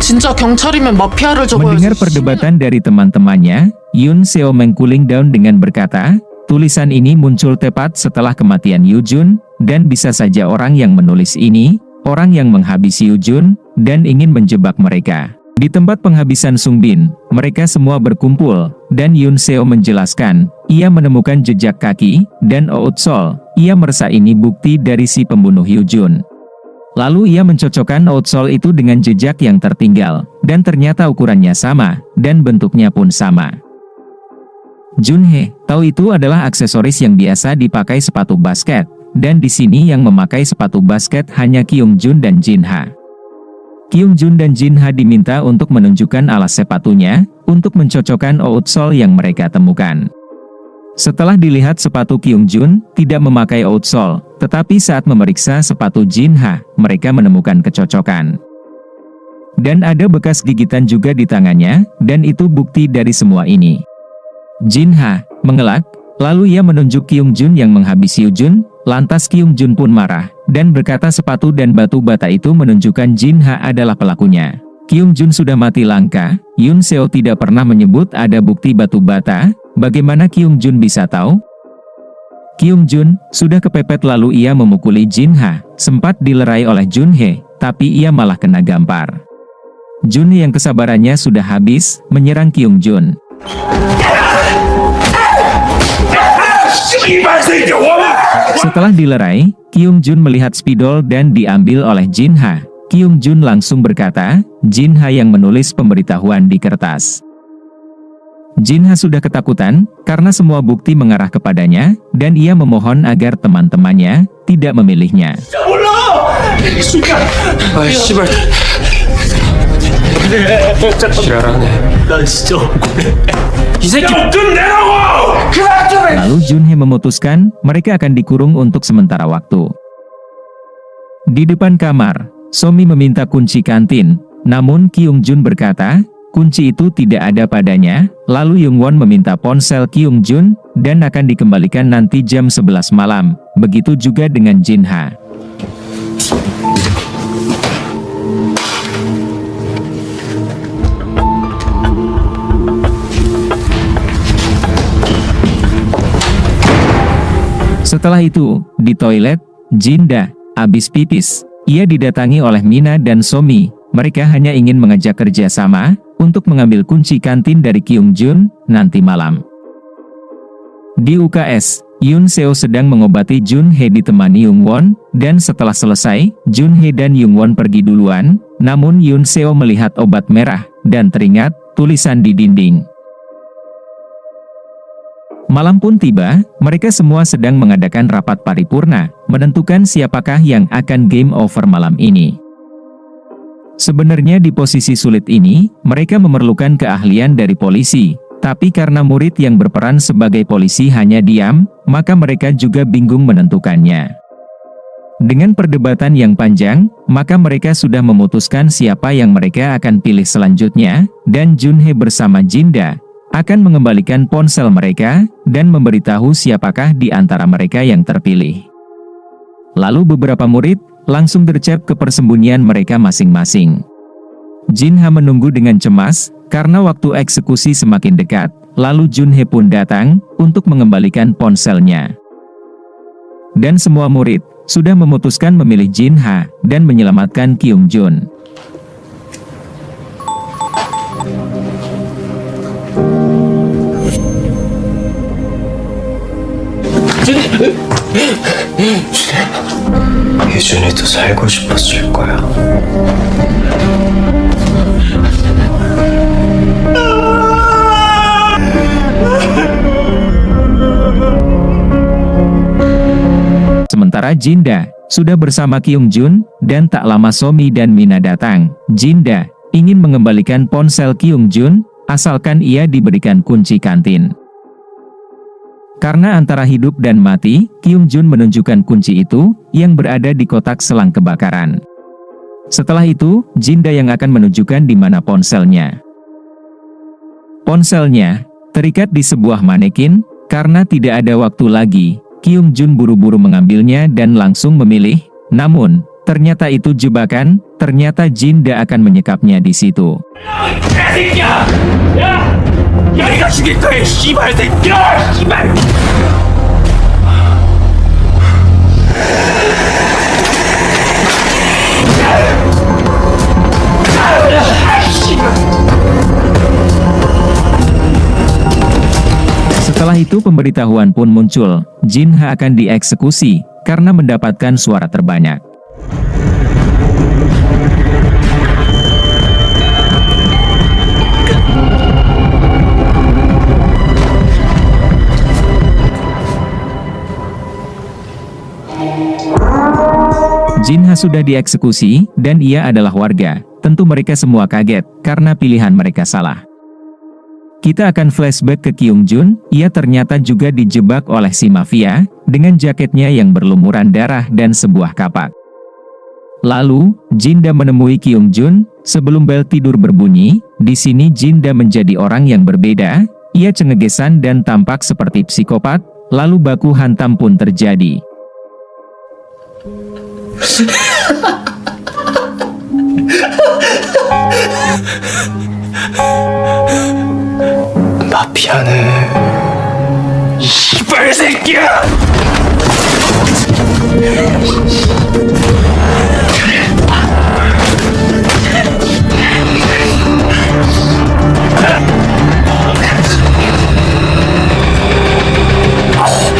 진짜 경찰이면 마피아를 Mendengar perdebatan dari teman-temannya, Yoon Seo meng-cooling down dengan berkata, tulisan ini muncul tepat setelah kematian Yoo Jun, dan bisa saja orang yang menulis ini, orang yang menghabisi Yoo Jun, dan ingin menjebak mereka. Di tempat penghabisan Sungbin, mereka semua berkumpul, dan Yoon Seo menjelaskan, ia menemukan jejak kaki, dan outsole, ia merasa ini bukti dari si pembunuh Yoo Jun. Lalu ia mencocokkan outsole itu dengan jejak yang tertinggal, dan ternyata ukurannya sama, dan bentuknya pun sama. Junhee tahu itu adalah aksesoris yang biasa dipakai sepatu basket, dan di sini yang memakai sepatu basket hanya Kyung Jun dan Jin Ha. Kyung Jun dan Jin Ha diminta untuk menunjukkan alas sepatunya, untuk mencocokkan outsole yang mereka temukan. Setelah dilihat sepatu Kyung Jun tidak memakai outsole, tetapi saat memeriksa sepatu Jin Ha, mereka menemukan kecocokan. Dan ada bekas gigitan juga di tangannya, dan itu bukti dari semua ini. Jin Ha mengelak, lalu ia menunjuk Kyung Jun yang menghabisi Yoo Jun, lantas Kyung Jun pun marah, dan berkata sepatu dan batu bata itu menunjukkan Jin Ha adalah pelakunya. Kyung Jun sudah mati langka. Yoon Seo tidak pernah menyebut ada bukti batu bata. Bagaimana Kyung Jun bisa tahu? Kyung Jun sudah kepepet lalu ia memukuli Jin Ha. Sempat dilerai oleh Jun Hye, tapi ia malah kena gampar. Jun Hye yang kesabarannya sudah habis, menyerang Kyung Jun. Setelah dilerai, Kyung Jun melihat spidol dan diambil oleh Jin Ha. Kyung Jun langsung berkata, Jin Ha yang menulis pemberitahuan di kertas. Jin Ha sudah ketakutan, karena semua bukti mengarah kepadanya, dan ia memohon agar teman-temannya tidak memilihnya. 아이 씨발 지랄하네 이 새끼 Lalu Jun Hye memutuskan, mereka akan dikurung untuk sementara waktu. Di depan kamar, Somi meminta kunci kantin, namun Kyung Jun berkata, kunci itu tidak ada padanya. Lalu Young Won meminta ponsel Kyung Jun, dan akan dikembalikan nanti jam 11 malam. Begitu juga dengan Jin Ha. Setelah itu, di toilet, Jinda habis pipis. Ia didatangi oleh Mina dan Somi. Mereka hanya ingin mengajak kerja sama untuk mengambil kunci kantin dari Kyung Jun nanti malam. Di UKS, Yoon Seo sedang mengobati Jun Hye ditemani Young Won, dan setelah selesai, Jun Hye dan Young Won pergi duluan. Namun Yoon Seo melihat obat merah dan teringat tulisan di dinding. Malam pun tiba, mereka semua sedang mengadakan rapat paripurna, menentukan siapakah yang akan game over malam ini. Sebenarnya di posisi sulit ini, mereka memerlukan keahlian dari polisi, tapi karena murid yang berperan sebagai polisi hanya diam, maka mereka juga bingung menentukannya. Dengan perdebatan yang panjang, maka mereka sudah memutuskan siapa yang mereka akan pilih selanjutnya, dan Jun Hye bersama Jinda akan mengembalikan ponsel mereka, dan memberitahu siapakah di antara mereka yang terpilih. Lalu beberapa murid langsung tercap ke persembunyian mereka masing-masing. Jin Ha menunggu dengan cemas, karena waktu eksekusi semakin dekat, lalu Jun Hye pun datang, untuk mengembalikan ponselnya. Dan semua murid sudah memutuskan memilih Jin Ha, dan menyelamatkan Kyung Jun. 유준이도 살고 싶었을 거야. Sementara Jinda sudah bersama Kyung Jun, dan tak lama Somi dan Mina datang. Jinda ingin mengembalikan ponsel Kyung Jun, asalkan ia diberikan kunci kantin. Karena antara hidup dan mati, Kyung Jun menunjukkan kunci itu, yang berada di kotak selang kebakaran. Setelah itu, Jinda yang akan menunjukkan di mana ponselnya. Ponselnya terikat di sebuah manekin, karena tidak ada waktu lagi. Kyung Jun buru-buru mengambilnya dan langsung memilih, namun, ternyata itu jebakan, ternyata Jinda akan menyekapnya di situ. Setelah itu pemberitahuan pun muncul, Jin Ha akan dieksekusi, karena mendapatkan suara terbanyak. Jin Ha sudah dieksekusi, dan ia adalah warga. Tentu mereka semua kaget, karena pilihan mereka salah. Kita akan flashback ke Kyung Jun, ia ternyata juga dijebak oleh si mafia, dengan jaketnya yang berlumuran darah dan sebuah kapak. Lalu, Jinda menemui Kyung Jun, sebelum bel tidur berbunyi. Di sini Jinda menjadi orang yang berbeda, ia cengegesan dan tampak seperti psikopat, lalu baku hantam pun terjadi. 마피아는 이 씨발 새끼야!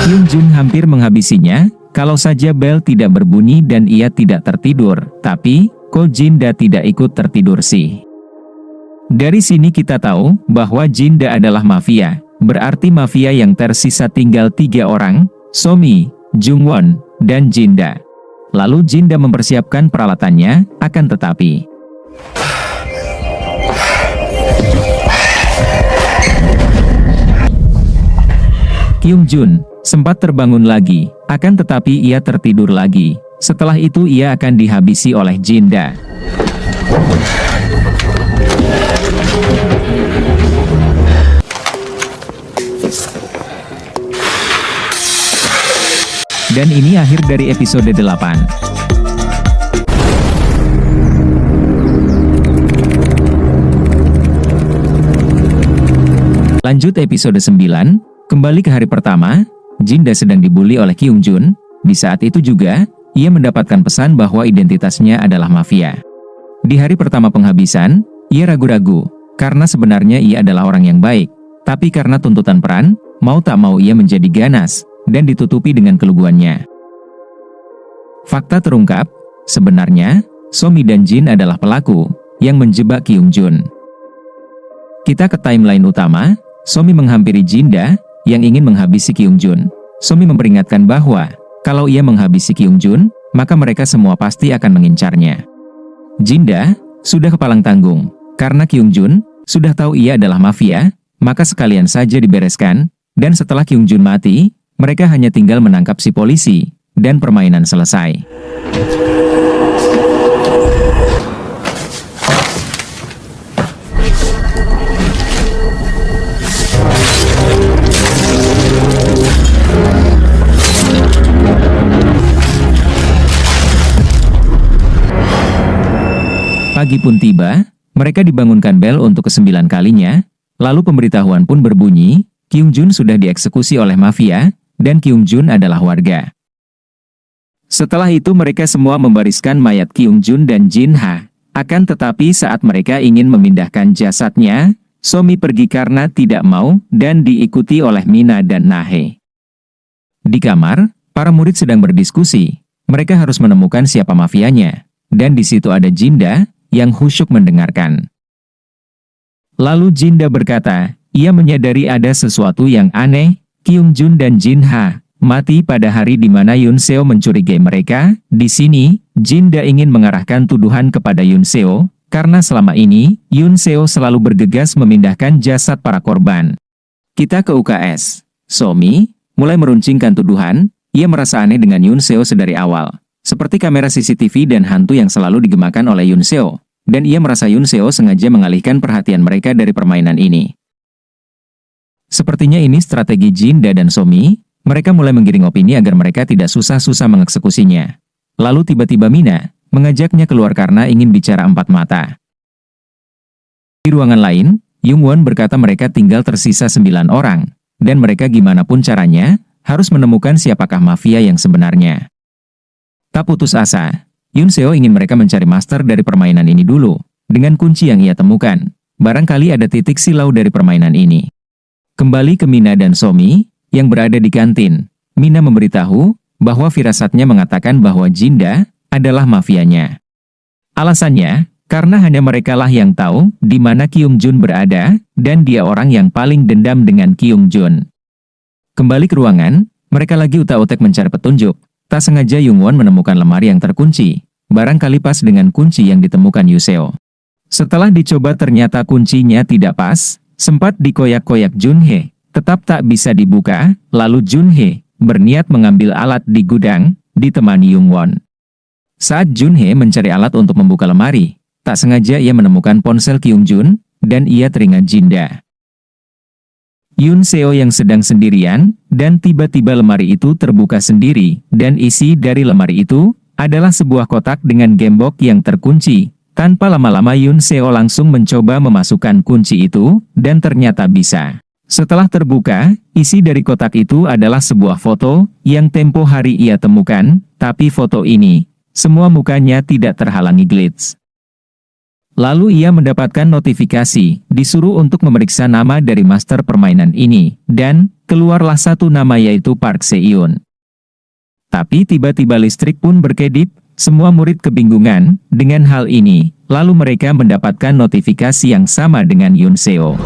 Kyung Jun hampir menghabisinya, kalau saja bel tidak berbunyi dan ia tidak tertidur, tapi, kok Jinda tidak ikut tertidur sih? Dari sini kita tahu, bahwa Jinda adalah mafia, berarti mafia yang tersisa tinggal 3 orang, Somi, Jungwon, dan Jinda. Lalu Jinda mempersiapkan peralatannya, akan tetapi Kyung Jun sempat terbangun lagi, akan tetapi ia tertidur lagi. Setelah itu ia akan dihabisi oleh Jinda. Dan ini akhir dari episode 8. Lanjut episode 9, kembali ke hari pertama, Jinda sedang dibully oleh Kyung Jun. Di saat itu juga, ia mendapatkan pesan bahwa identitasnya adalah mafia. Di hari pertama penghabisan, ia ragu-ragu, karena sebenarnya ia adalah orang yang baik. Tapi karena tuntutan peran, mau tak mau ia menjadi ganas, dan ditutupi dengan keluguannya. Fakta terungkap, sebenarnya, Somi dan Jin adalah pelaku, yang menjebak Kyung Jun. Kita ke timeline utama, Somi menghampiri Jinda, yang ingin menghabisi Kyung Jun. Somi memperingatkan bahwa, kalau ia menghabisi Kyung Jun, maka mereka semua pasti akan mengincarnya. Jinda sudah kepalang tanggung, karena Kyung Jun sudah tahu ia adalah mafia, maka sekalian saja dibereskan, dan setelah Kyung Jun mati, mereka hanya tinggal menangkap si polisi, dan permainan selesai. Pagi pun tiba, mereka dibangunkan bel untuk ke-9 kalinya, lalu pemberitahuan pun berbunyi, Kyung Jun sudah dieksekusi oleh mafia, dan Kyung Jun adalah warga. Setelah itu mereka semua membariskan mayat Kyung Jun dan Jin Ha. Akan tetapi saat mereka ingin memindahkan jasadnya, Somi pergi karena tidak mau, dan diikuti oleh Mina dan Nahe. Di kamar, para murid sedang berdiskusi, mereka harus menemukan siapa mafianya, dan di situ ada Jinda, yang khusyuk mendengarkan. Lalu Jinda berkata, ia menyadari ada sesuatu yang aneh, Kyung Jun dan Jin Ha mati pada hari di mana Yoon Seo mencurigai mereka. Di sini, Jinda ingin mengarahkan tuduhan kepada Yoon Seo, karena selama ini, Yoon Seo selalu bergegas memindahkan jasad para korban. Kita ke UKS. Somi mulai meruncingkan tuduhan, ia merasa aneh dengan Yoon Seo sedari awal. Seperti kamera CCTV dan hantu yang selalu digemakan oleh Yoon Seo, dan ia merasa Yoon Seo sengaja mengalihkan perhatian mereka dari permainan ini. Sepertinya ini strategi Jinda dan Somi, mereka mulai menggiring opini agar mereka tidak susah-susah mengeksekusinya. Lalu tiba-tiba Mina mengajaknya keluar karena ingin bicara 4 mata. Di ruangan lain, Jungwon berkata mereka tinggal tersisa 9 orang, dan mereka gimana pun caranya, harus menemukan siapakah mafia yang sebenarnya. Tak putus asa, Yoon Seo ingin mereka mencari master dari permainan ini dulu. Dengan kunci yang ia temukan, barangkali ada titik silau dari permainan ini. Kembali ke Mina dan Somi, yang berada di kantin. Mina memberitahu, bahwa firasatnya mengatakan bahwa Jinda adalah mafianya. Alasannya, karena hanya merekalah yang tahu, di mana Kyung Jun berada, dan dia orang yang paling dendam dengan Kyung Jun. Kembali ke ruangan, mereka lagi utak-utik mencari petunjuk. Tak sengaja Jungwon menemukan lemari yang terkunci, barangkali pas dengan kunci yang ditemukan Yoon Seo. Setelah dicoba ternyata kuncinya tidak pas, sempat dikoyak-koyak Junhee, tetap tak bisa dibuka, lalu Junhee berniat mengambil alat di gudang, ditemani Jungwon. Saat Junhee mencari alat untuk membuka lemari, tak sengaja ia menemukan ponsel Kyung Jun, dan ia teringat Jinda. Yoon Seo yang sedang sendirian, dan tiba-tiba lemari itu terbuka sendiri, dan isi dari lemari itu adalah sebuah kotak dengan gembok yang terkunci, Tanpa lama-lama Yoon Seo langsung mencoba memasukkan kunci itu, dan ternyata bisa. Setelah terbuka, isi dari kotak itu adalah sebuah foto, yang tempo hari ia temukan, tapi foto ini, semua mukanya tidak terhalangi glitch. Lalu ia mendapatkan notifikasi, disuruh untuk memeriksa nama dari master permainan ini, dan, keluarlah satu nama yaitu Park Se-yoon. Tapi tiba-tiba listrik pun berkedip, semua murid kebingungan dengan hal ini, lalu mereka mendapatkan notifikasi yang sama dengan Yoon Seo.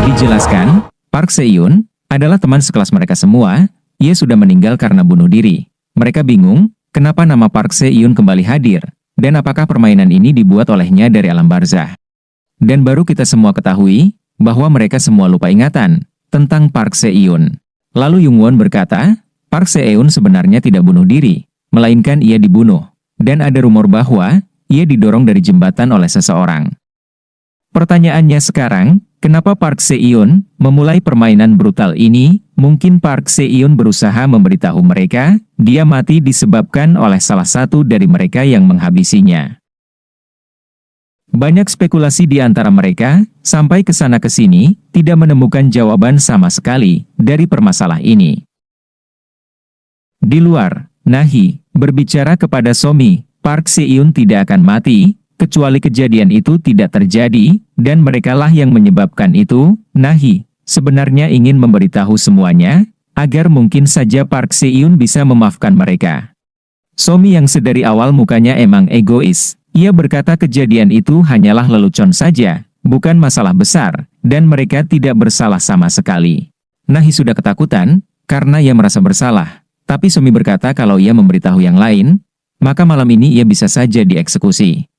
Dijelaskan, Park Se-yoon adalah teman sekelas mereka semua, ia sudah meninggal karena bunuh diri. Mereka bingung, kenapa nama Park Se-yoon kembali hadir, dan apakah permainan ini dibuat olehnya dari alam barzah. Dan baru kita semua ketahui, bahwa mereka semua lupa ingatan tentang Park Se-yoon. Lalu Jungwon berkata, Park Se-yoon sebenarnya tidak bunuh diri, melainkan ia dibunuh. Dan ada rumor bahwa, ia didorong dari jembatan oleh seseorang. Pertanyaannya sekarang, kenapa Park Se-yoon memulai permainan brutal ini? Mungkin Park Se-yoon berusaha memberitahu mereka, dia mati disebabkan oleh salah satu dari mereka yang menghabisinya. Banyak spekulasi di antara mereka, sampai ke sana ke sini, tidak menemukan jawaban sama sekali dari permasalahan ini. Di luar, Nahi berbicara kepada Somi, Park Se-yoon tidak akan mati, kecuali kejadian itu tidak terjadi, dan merekalah yang menyebabkan itu. Nahi sebenarnya ingin memberitahu semuanya, agar mungkin saja Park Se-yoon bisa memaafkan mereka. Somi yang sedari awal mukanya emang egois, ia berkata kejadian itu hanyalah lelucon saja, bukan masalah besar, dan mereka tidak bersalah sama sekali. Nahi sudah ketakutan, karena ia merasa bersalah, tapi Somi berkata kalau ia memberitahu yang lain, maka malam ini ia bisa saja dieksekusi.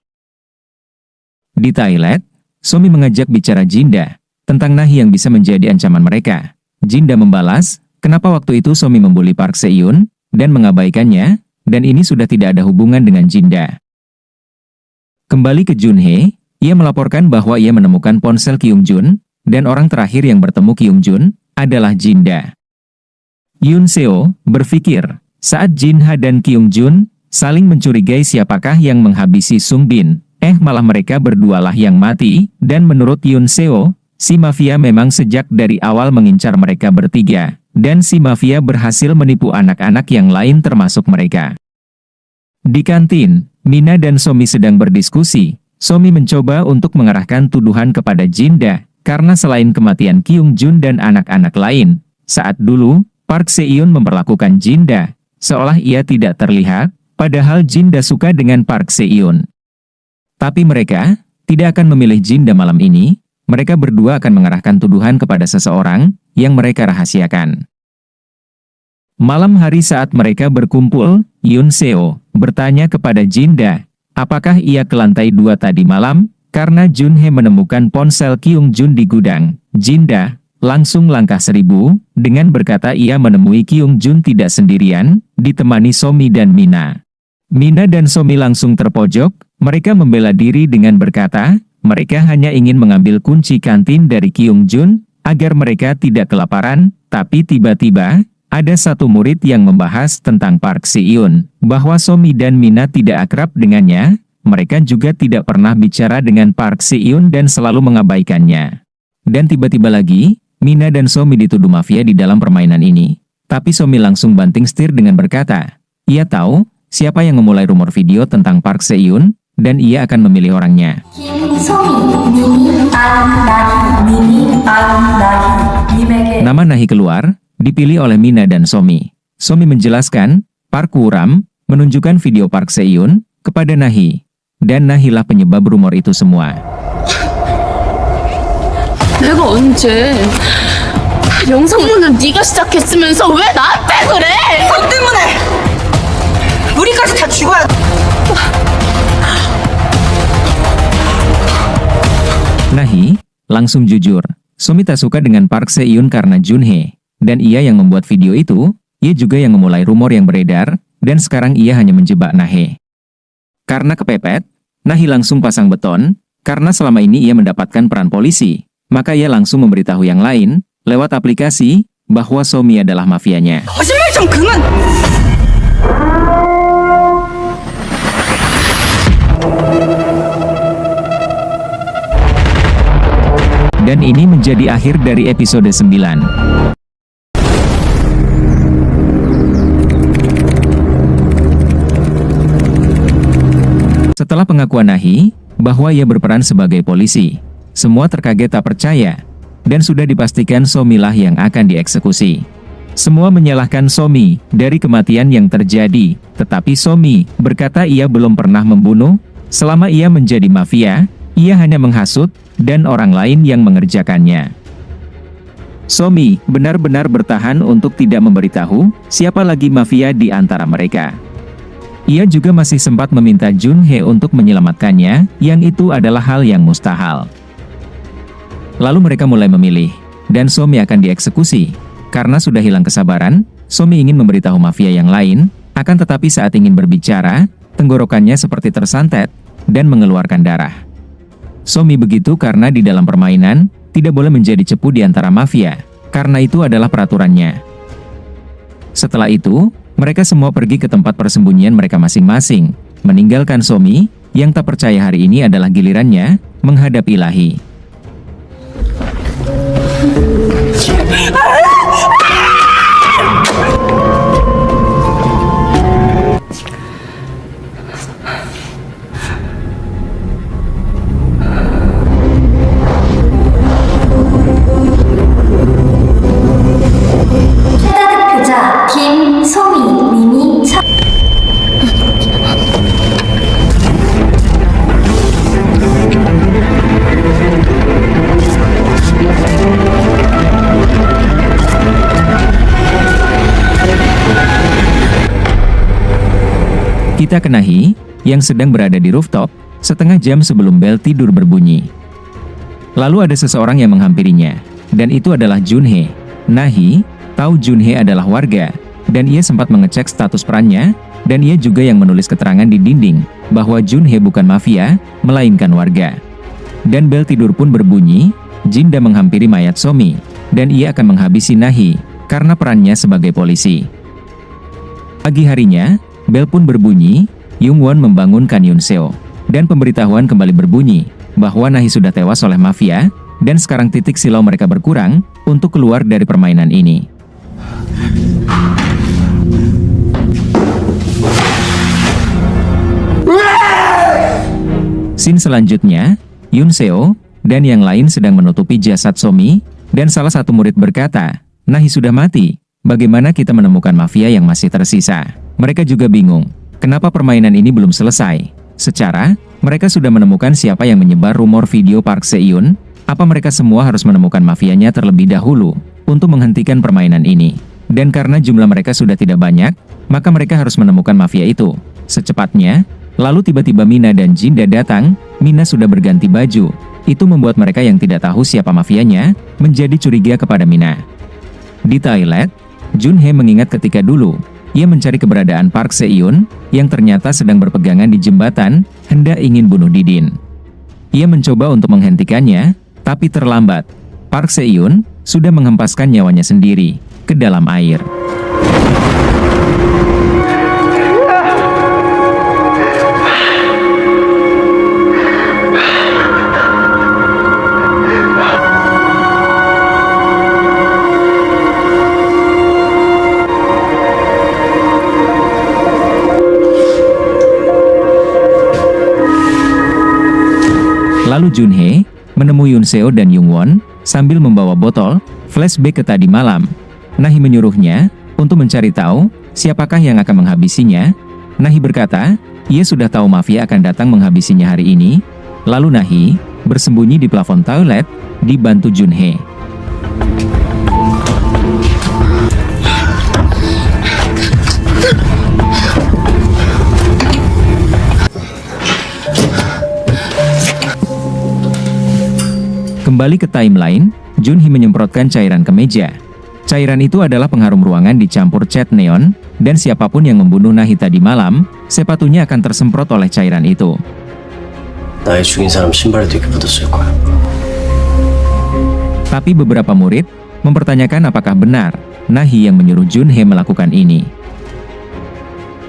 Di toilet, Somi mengajak bicara Jinda, tentang Nahi yang bisa menjadi ancaman mereka. Jinda membalas, kenapa waktu itu Somi membuli Park Se-yoon, dan mengabaikannya, dan ini sudah tidak ada hubungan dengan Jinda. Kembali ke Junhee, ia melaporkan bahwa ia menemukan ponsel Kyung Jun, dan orang terakhir yang bertemu Kyung Jun, adalah Jinda. Yoon Seo berpikir, saat Jinha dan Kyung Jun saling mencurigai siapakah yang menghabisi Sung Bin, malah mereka berdualah yang mati, dan menurut Yoon Seo, si mafia memang sejak dari awal mengincar mereka bertiga, dan si mafia berhasil menipu anak-anak yang lain termasuk mereka. Di kantin, Mina dan Somi sedang berdiskusi. Somi mencoba untuk mengarahkan tuduhan kepada Jinda, karena selain kematian Kyung Jun dan anak-anak lain, saat dulu, Park Se-yoon memperlakukan Jinda, seolah ia tidak terlihat, padahal Jinda suka dengan Park Se-yoon. Tapi mereka tidak akan memilih Jinda malam ini, mereka berdua akan mengarahkan tuduhan kepada seseorang yang mereka rahasiakan. Malam hari saat mereka berkumpul, Yoon Seo bertanya kepada Jinda, apakah ia ke lantai 2 tadi malam, karena Junhee menemukan ponsel Kyung Jun di gudang. Jinda langsung langkah 1000, dengan berkata ia menemui Kyung Jun tidak sendirian, ditemani Somi dan Mina. Mina dan Somi langsung terpojok, mereka membela diri dengan berkata, mereka hanya ingin mengambil kunci kantin dari Kyung Jun, agar mereka tidak kelaparan, tapi tiba-tiba, ada satu murid yang membahas tentang Park Se-yoon, bahwa Somi dan Mina tidak akrab dengannya, mereka juga tidak pernah bicara dengan Park Se-yoon dan selalu mengabaikannya. Dan tiba-tiba lagi, Mina dan Somi dituduh mafia di dalam permainan ini. Tapi Somi langsung banting setir dengan berkata, ia tahu siapa yang memulai rumor video tentang Park Se-yoon, dan ia akan memilih orangnya. Nama Nahi keluar, dipilih oleh Mina dan Somi. Somi menjelaskan, Park Woo-ram menunjukkan video Park Se-yoon kepada Nahi, dan Nahilah penyebab rumor itu semua. 내가 언제 영상문은 네가 시작했으면서 왜 나한테 그래? 너 때문에 우리까지 다 죽어야 Nahi langsung jujur, Somi tak suka dengan Park Se-yoon karena Junhee, dan ia yang membuat video itu, ia juga yang memulai rumor yang beredar, dan sekarang ia hanya menjebak Nahi. Karena kepepet, Nahi langsung pasang beton, karena selama ini ia mendapatkan peran polisi, maka ia langsung memberitahu yang lain, lewat aplikasi bahwa Somi adalah mafianya. 거짓말 좀 그만! Dan ini menjadi akhir dari episode 9. Setelah pengakuan Nahi bahwa ia berperan sebagai polisi, semua terkaget tak percaya, dan sudah dipastikan Somi lah yang akan dieksekusi. Semua menyalahkan Somi dari kematian yang terjadi, tetapi Somi berkata ia belum pernah membunuh. Selama ia menjadi mafia, ia hanya menghasut dan orang lain yang mengerjakannya. Somi benar-benar bertahan untuk tidak memberitahu siapa lagi mafia di antara mereka. Ia juga masih sempat meminta Junhee untuk menyelamatkannya, yang itu adalah hal yang mustahil. Lalu mereka mulai memilih, dan Somi akan dieksekusi. Karena sudah hilang kesabaran, Somi ingin memberitahu mafia yang lain, akan tetapi saat ingin berbicara, tenggorokannya seperti tersantet dan mengeluarkan darah. Somi begitu karena di dalam permainan, tidak boleh menjadi cepu di antara mafia, karena itu adalah peraturannya. Setelah itu, mereka semua pergi ke tempat persembunyian mereka masing-masing, meninggalkan Somi, yang tak percaya hari ini adalah gilirannya, menghadap Ilahi. 최다 득표자 김소미 님이 Kita ke Nahi, yang sedang berada di rooftop, setengah jam sebelum bel tidur berbunyi. Lalu ada seseorang yang menghampirinya, dan itu adalah Junhee. Nahi tahu Junhee adalah warga, dan ia sempat mengecek status perannya, dan ia juga yang menulis keterangan di dinding, bahwa Junhee bukan mafia, melainkan warga. Dan bel tidur pun berbunyi, Jinda menghampiri mayat Somi, dan ia akan menghabisi Nahi, karena perannya sebagai polisi. Pagi harinya, bel pun berbunyi, Youngwon membangunkan Yunseo, dan pemberitahuan kembali berbunyi, bahwa Nahi sudah tewas oleh mafia, dan sekarang titik silau mereka berkurang, untuk keluar dari permainan ini. Scene selanjutnya, Yunseo, dan yang lain sedang menutupi jasad Somi, dan salah satu murid berkata, Nahi sudah mati, bagaimana kita menemukan mafia yang masih tersisa? Mereka juga bingung, kenapa permainan ini belum selesai. Secara, mereka sudah menemukan siapa yang menyebar rumor video Park Se-yoon. Apa mereka semua harus menemukan mafianya terlebih dahulu, untuk menghentikan permainan ini. Dan karena jumlah mereka sudah tidak banyak, maka mereka harus menemukan mafia itu secepatnya. Lalu tiba-tiba Mina dan Jinda datang. Mina sudah berganti baju. Itu membuat mereka yang tidak tahu siapa mafianya, menjadi curiga kepada Mina. Di toilet, Junhee mengingat ketika dulu ia mencari keberadaan Park Se-yoon, yang ternyata sedang berpegangan di jembatan, hendak ingin bunuh Didin. Ia mencoba untuk menghentikannya, tapi terlambat. Park Se-yoon sudah menghempaskan nyawanya sendiri ke dalam air. Lalu Junhee menemui Yunseo dan Youngwon sambil membawa botol flashback ke tadi malam. Nahi menyuruhnya untuk mencari tahu siapakah yang akan menghabisinya. Nahi berkata, ia sudah tahu mafia akan datang menghabisinya hari ini. Lalu Nahi bersembunyi di plafon toilet, dibantu Junhee. Kembali ke timeline, Junhee menyemprotkan cairan ke meja. Cairan itu adalah pengharum ruangan dicampur cat neon, dan siapapun yang membunuh Nahi tadi malam, sepatunya akan tersemprot oleh cairan itu. 나의 죽인 사람 신발에도 이렇게 묻었을 거야. Tapi beberapa murid mempertanyakan apakah benar Nahi yang menyuruh Junhee melakukan ini.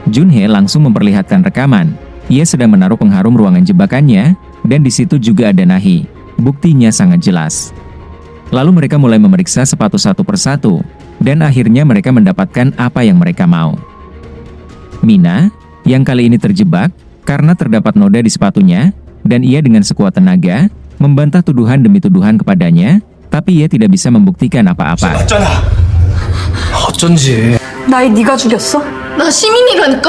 Junhee langsung memperlihatkan rekaman. Ia sedang menaruh pengharum ruangan jebakannya, dan di situ juga ada Nahi. Buktinya sangat jelas. Lalu mereka mulai memeriksa sepatu satu persatu, dan akhirnya mereka mendapatkan apa yang mereka mau. Mina, yang kali ini terjebak, karena terdapat noda di sepatunya, dan ia dengan sekuat tenaga, membantah tuduhan demi tuduhan kepadanya, tapi ia tidak bisa membuktikan apa-apa. 맞잖아. 어쩐지. 나이 네가 죽였어? 나 시민이라니까?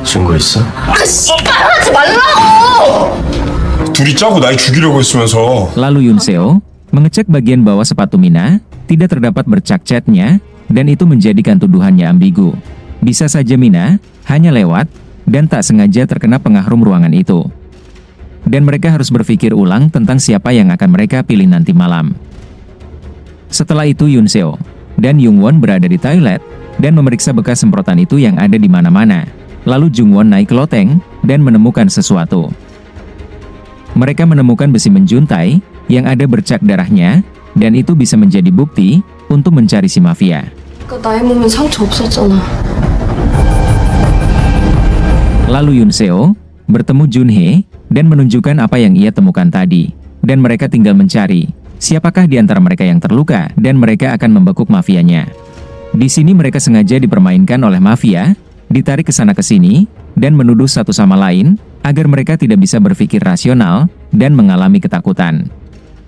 증거 있어? 아, 씨발 하지 말라고! 둘이 짜고 날 죽이려고 했으면서. Lalu Yunseo mengecek bagian bawah sepatu Mina, tidak terdapat bercak catnya, dan itu menjadikan tuduhannya ambigu. Bisa saja Mina hanya lewat, dan tak sengaja terkena pengharum ruangan itu. Dan mereka harus berpikir ulang tentang siapa yang akan mereka pilih nanti malam. Setelah itu Yunseo dan Jungwon berada di toilet, dan memeriksa bekas semprotan itu yang ada di mana-mana. Lalu Jungwon naik ke loteng, dan menemukan sesuatu. Mereka menemukan besi menjuntai, yang ada bercak darahnya, dan itu bisa menjadi bukti, untuk mencari si mafia. 그 나의 몸엔 상처 없었잖아. Lalu Yunseo bertemu Junhee, dan menunjukkan apa yang ia temukan tadi. Dan mereka tinggal mencari, siapakah di antara mereka yang terluka, dan mereka akan membekuk mafianya. Di sini mereka sengaja dipermainkan oleh mafia, ditarik ke sana ke sini, dan menuduh satu sama lain, agar mereka tidak bisa berpikir rasional, dan mengalami ketakutan.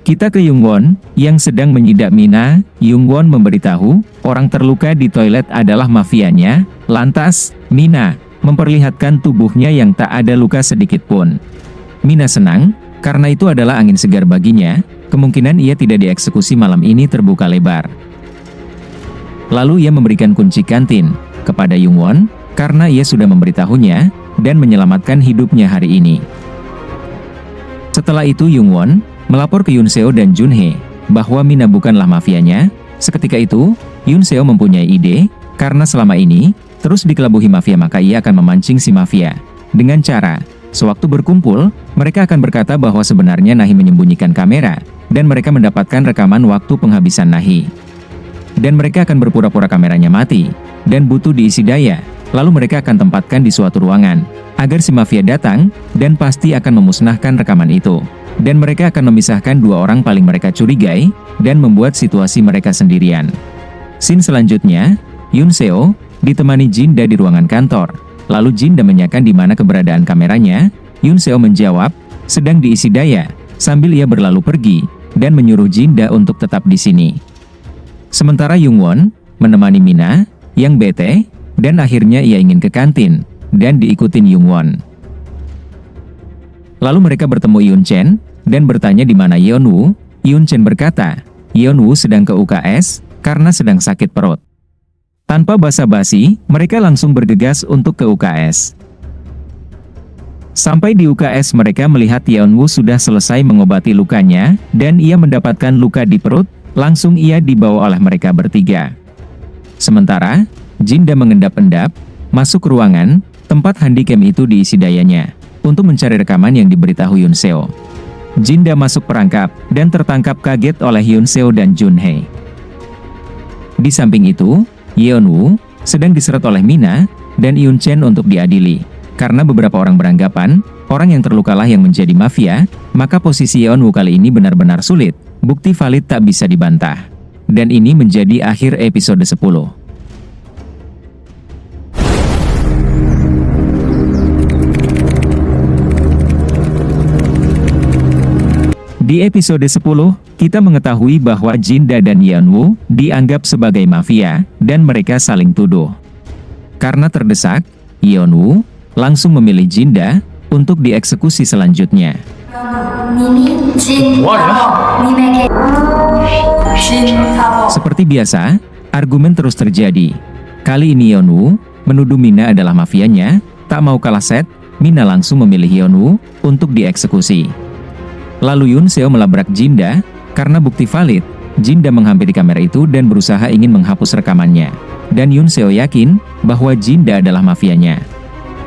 Kita ke Jungwon, yang sedang menyidak Mina. Jungwon memberitahu, orang terluka di toilet adalah mafianya. Lantas, Mina memperlihatkan tubuhnya yang tak ada luka sedikit pun. Mina senang, karena itu adalah angin segar baginya, kemungkinan ia tidak dieksekusi malam ini terbuka lebar. Lalu ia memberikan kunci kantin kepada Jungwon, karena ia sudah memberitahunya, dan menyelamatkan hidupnya hari ini. Setelah itu Jungwon melapor ke Yunseo dan Junhee, bahwa Mina bukanlah mafianya. Seketika itu, Yunseo mempunyai ide, karena selama ini, terus dikelabuhi mafia maka ia akan memancing si mafia. Dengan cara, sewaktu berkumpul, mereka akan berkata bahwa sebenarnya Nahi menyembunyikan kamera, dan mereka mendapatkan rekaman waktu penghabisan Nahi. Dan mereka akan berpura-pura kameranya mati, dan butuh diisi daya. Lalu mereka akan tempatkan di suatu ruangan, agar si mafia datang, dan pasti akan memusnahkan rekaman itu. Dan mereka akan memisahkan dua orang paling mereka curigai, dan membuat situasi mereka sendirian. Scene selanjutnya, Yunseo ditemani Jinda di ruangan kantor. Lalu Jinda menanyakan di mana keberadaan kameranya. Yunseo menjawab, sedang diisi daya, sambil ia berlalu pergi, dan menyuruh Jinda untuk tetap di sini. Sementara Jungwon menemani Mina, yang bete, dan akhirnya ia ingin ke kantin, dan diikutin Jungwon. Lalu mereka bertemu Yunchen, dan bertanya di mana Yeonwoo. Yunchen berkata, Yeonwoo sedang ke UKS, karena sedang sakit perut. Tanpa basa-basi, mereka langsung bergegas untuk ke UKS. Sampai di UKS mereka melihat Yeonwoo sudah selesai mengobati lukanya, dan ia mendapatkan luka di perut, langsung ia dibawa oleh mereka bertiga. Sementara, Jinda mengendap-endap, masuk ke ruangan, tempat handycam itu diisi dayanya, untuk mencari rekaman yang diberitahu Yunseo. Jinda masuk perangkap, dan tertangkap kaget oleh Yunseo dan Junhee. Di samping itu, Yeonwoo sedang diseret oleh Mina, dan Yunchen untuk diadili. Karena beberapa orang beranggapan, orang yang terlukalah yang menjadi mafia, maka posisi Yeonwoo kali ini benar-benar sulit, bukti valid tak bisa dibantah. Dan ini menjadi akhir episode 10. Di episode 10, kita mengetahui bahwa Jinda dan Yeonwoo dianggap sebagai mafia, dan mereka saling tuduh. Karena terdesak, Yeonwoo langsung memilih Jinda untuk dieksekusi selanjutnya. Seperti biasa, argumen terus terjadi. Kali ini Yeonwoo menuduh Mina adalah mafianya. Tak mau kalah set, Mina langsung memilih Yeonwoo untuk dieksekusi. Lalu Yunseo melabrak Jinda, karena bukti valid, Jinda menghampiri kamera itu dan berusaha ingin menghapus rekamannya. Dan Yunseo yakin, bahwa Jinda adalah mafianya.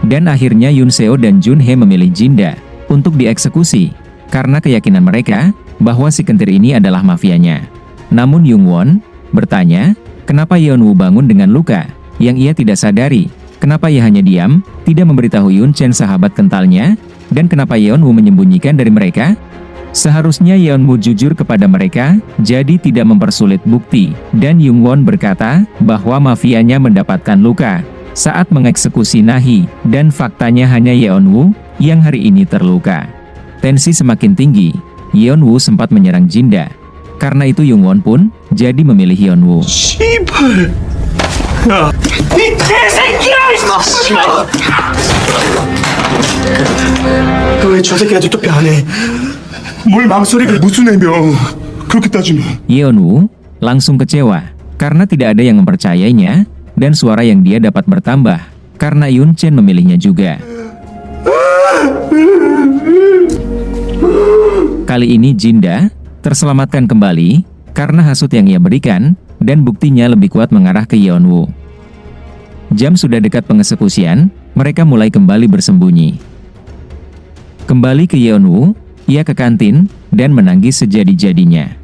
Dan akhirnya Yunseo dan Junhee memilih Jinda, untuk dieksekusi, karena keyakinan mereka, bahwa si kentir ini adalah mafianya. Namun Jungwon bertanya, kenapa Yeonwoo bangun dengan luka yang ia tidak sadari? Kenapa ia hanya diam, tidak memberitahu Yoon Chen sahabat kentalnya? Dan kenapa Yeonwoo menyembunyikan dari mereka? Seharusnya Yeonwoo jujur kepada mereka, jadi tidak mempersulit bukti. Dan Jungwon berkata bahwa mafianya mendapatkan luka saat mengeksekusi Nahi, dan faktanya hanya Yeonwoo yang hari ini terluka. Tensi semakin tinggi. Yeonwoo sempat menyerang Jinda. Karena itu Jungwon pun jadi memilih Yeonwoo. 왜 저 새끼가 투표 안 해? 뭘 망설이게 무슨 애명? 그렇게 따지면 Yeonwoo langsung kecewa karena tidak ada yang mempercayainya, dan suara yang dia dapat bertambah karena Yoon Chen memilihnya juga. Kali ini Jinda terselamatkan kembali karena hasut yang ia berikan, dan buktinya lebih kuat mengarah ke Yeonwoo. Jam sudah dekat pengeksekusian, mereka mulai kembali bersembunyi. Kembali ke Yeonwoo, ia ke kantin dan menangis sejadi-jadinya.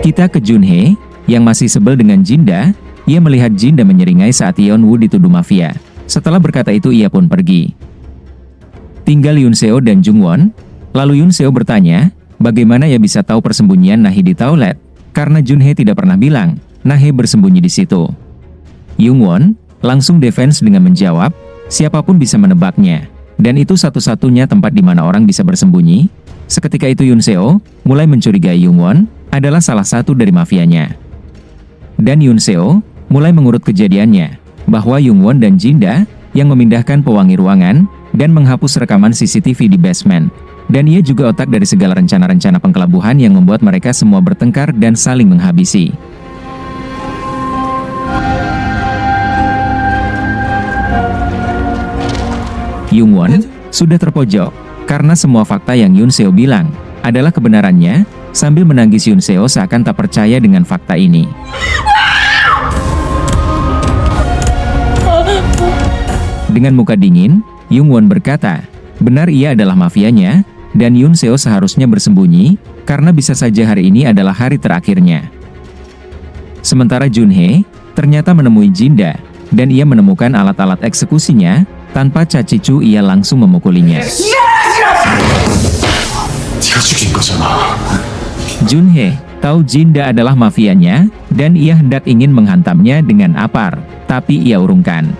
Kita ke Junhee, yang masih sebel dengan Jinda. Ia melihat Jinda menyeringai saat Yeonwoo dituduh mafia. Setelah berkata itu ia pun pergi. Tinggal Yunseo dan Jungwon. Lalu Yunseo bertanya, bagaimana ia bisa tahu persembunyian Nahi di toilet? Karena Junhee tidak pernah bilang Nahi bersembunyi di situ. Jungwon langsung defense dengan menjawab, siapapun bisa menebaknya. Dan itu satu-satunya tempat di mana orang bisa bersembunyi. Seketika itu Yunseo mulai mencurigai Jungwon adalah salah satu dari mafianya. Dan Yunseo mulai mengurut kejadiannya, bahwa Jungwon dan Jinda yang memindahkan pewangi ruangan dan menghapus rekaman CCTV di basement. Dan ia juga otak dari segala rencana-rencana pengkelabuhan yang membuat mereka semua bertengkar dan saling menghabisi. Jungwon sudah terpojok karena semua fakta yang Yunseo bilang adalah kebenarannya. Sambil menangis Yunseo seakan tak percaya dengan fakta ini. Dengan muka dingin, Jungwon berkata, benar ia adalah mafianya, dan Yunseo seharusnya bersembunyi, karena bisa saja hari ini adalah hari terakhirnya. Sementara Junhee ternyata menemui Jinda, dan ia menemukan alat-alat eksekusinya. Tanpa cacicu ia langsung memukulinya. 네가 죽인 거잖아. Junhee tahu Jinda adalah mafianya, dan ia hendak ingin menghantamnya dengan apar, tapi ia urungkan.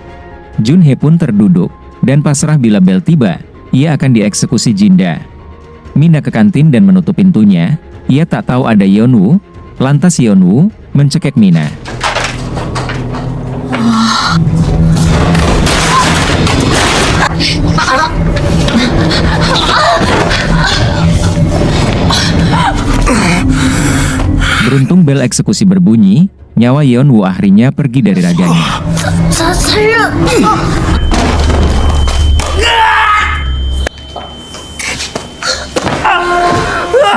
Junhee pun terduduk, dan pasrah bila bel tiba, ia akan dieksekusi Jinda. Mina ke kantin dan menutup pintunya, ia tak tahu ada Yeonwoo, lantas Yeonwoo mencekik Mina. Beruntung bel eksekusi berbunyi, nyawa Yeonwoo akhirnya pergi dari raganya.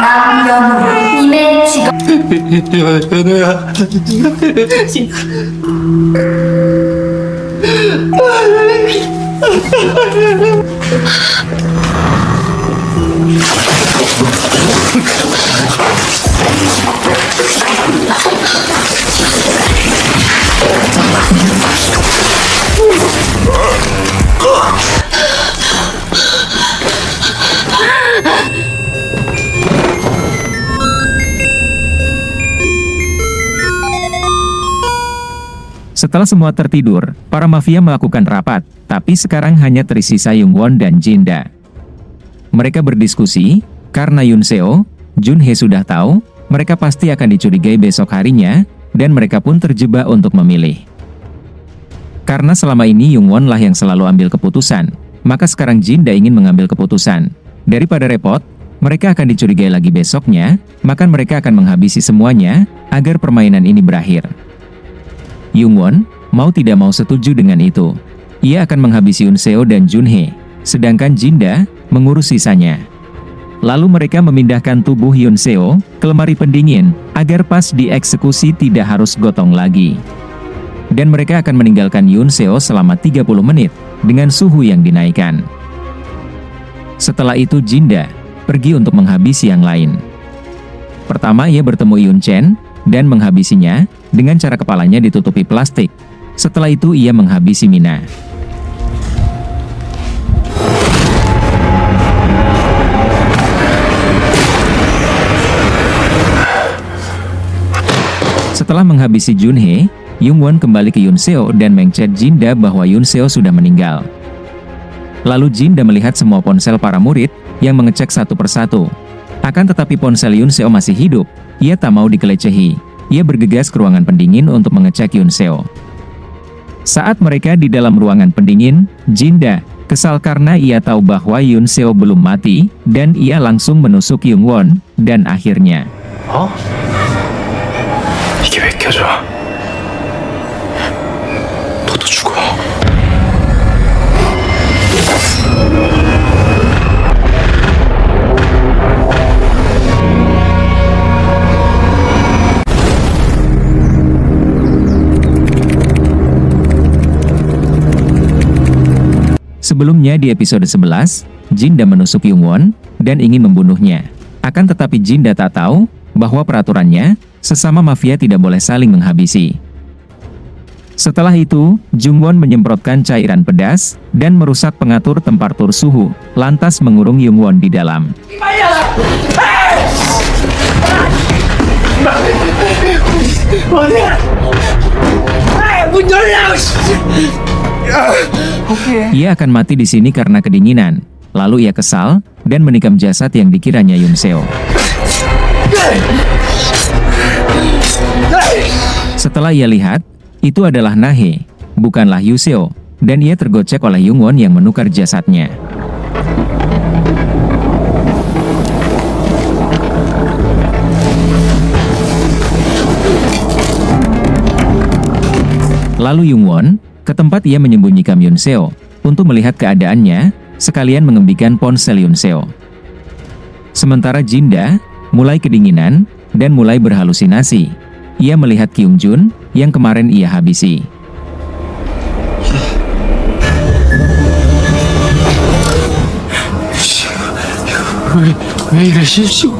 남연우 님의 직업 연우야. Setelah semua tertidur, para mafia melakukan rapat, tapi sekarang hanya tersisa Jungwon dan Jinda. Mereka berdiskusi, karena Yunseo, Junhee sudah tahu, mereka pasti akan dicurigai besok harinya, dan mereka pun terjebak untuk memilih. Karena selama ini Jungwon lah yang selalu ambil keputusan, maka sekarang Jinda ingin mengambil keputusan. Daripada repot, mereka akan dicurigai lagi besoknya, maka mereka akan menghabisi semuanya, agar permainan ini berakhir. Jungwon mau tidak mau setuju dengan itu. Ia akan menghabisi Yunseo dan Junhee, sedangkan Jinda mengurus sisanya. Lalu mereka memindahkan tubuh Yoon Seo ke lemari pendingin, agar pas dieksekusi tidak harus gotong lagi. Dan mereka akan meninggalkan Yoon Seo selama 30 menit, dengan suhu yang dinaikkan. Setelah itu Jinda pergi untuk menghabisi yang lain. Pertama ia bertemu Yoon Chen, dan menghabisinya, dengan cara kepalanya ditutupi plastik. Setelah itu ia menghabisi Mina. Setelah menghabisi Junhee, Youngwon kembali ke Yoon Seo dan mengchat Jinda bahwa Yoon Seo sudah meninggal. Lalu Jinda melihat semua ponsel para murid yang mengecek satu persatu. Akan tetapi ponsel Yoon Seo masih hidup, ia tak mau dikelecehi. Ia bergegas ke ruangan pendingin untuk mengecek Yoon Seo. Saat mereka di dalam ruangan pendingin, Jinda kesal karena ia tahu bahwa Yoon Seo belum mati, dan ia langsung menusuk Youngwon, dan akhirnya 이게 왜 껴져? 너도 죽어. Sebelumnya di episode 11, Jinda menusuk Youngwon dan ingin membunuhnya. Akan tetapi Jinda tak tahu bahwa peraturannya, sesama mafia tidak boleh saling menghabisi. Setelah itu, Jungwon menyemprotkan cairan pedas dan merusak pengatur temperatur suhu, lantas mengurung Youngwon di dalam. Ia akan mati di sini karena kedinginan. Lalu ia kesal dan menikam jasad yang dikiranya Yoon Seo. Setelah ia lihat, itu adalah Nahe, bukanlah Yoon Seo, dan ia tergocek oleh Youngwon yang menukar jasadnya. Lalu Youngwon ke tempat ia menyembunyikan Yoon Seo untuk melihat keadaannya, sekalian mengembikan ponsel Yoon Seo. Sementara Jinda mulai kedinginan dan mulai berhalusinasi. Ia melihat Kyung Jun yang kemarin ia habisi. 왜 이래 실수를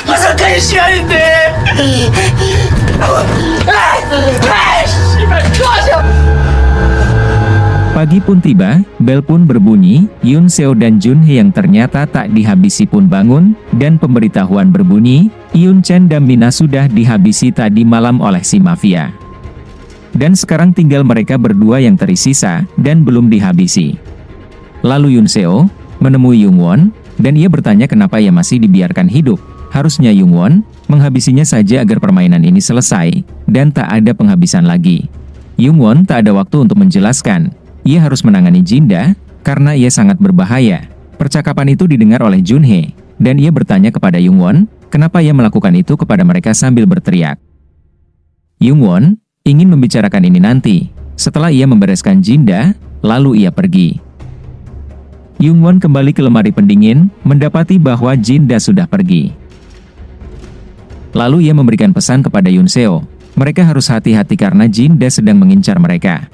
어색한 시간인데 Pagi pun tiba, bel pun berbunyi, Yoon Seo dan Junhee yang ternyata tak dihabisi pun bangun, dan pemberitahuan berbunyi, Yoon Chen dan Mina sudah dihabisi tadi malam oleh si mafia. Dan sekarang tinggal mereka berdua yang tersisa, dan belum dihabisi. Lalu Yoon Seo menemui Youngwon, dan ia bertanya kenapa ia masih dibiarkan hidup. Harusnya Youngwon menghabisinya saja agar permainan ini selesai, dan tak ada penghabisan lagi. Youngwon tak ada waktu untuk menjelaskan. Ia harus menangani Jinda, karena ia sangat berbahaya. Percakapan itu didengar oleh Junhee, dan ia bertanya kepada Youngwon, kenapa ia melakukan itu kepada mereka sambil berteriak. Youngwon ingin membicarakan ini nanti, setelah ia membereskan Jinda, lalu ia pergi. Youngwon kembali ke lemari pendingin, mendapati bahwa Jinda sudah pergi. Lalu ia memberikan pesan kepada Yoon Seo, mereka harus hati-hati karena Jinda sedang mengincar mereka.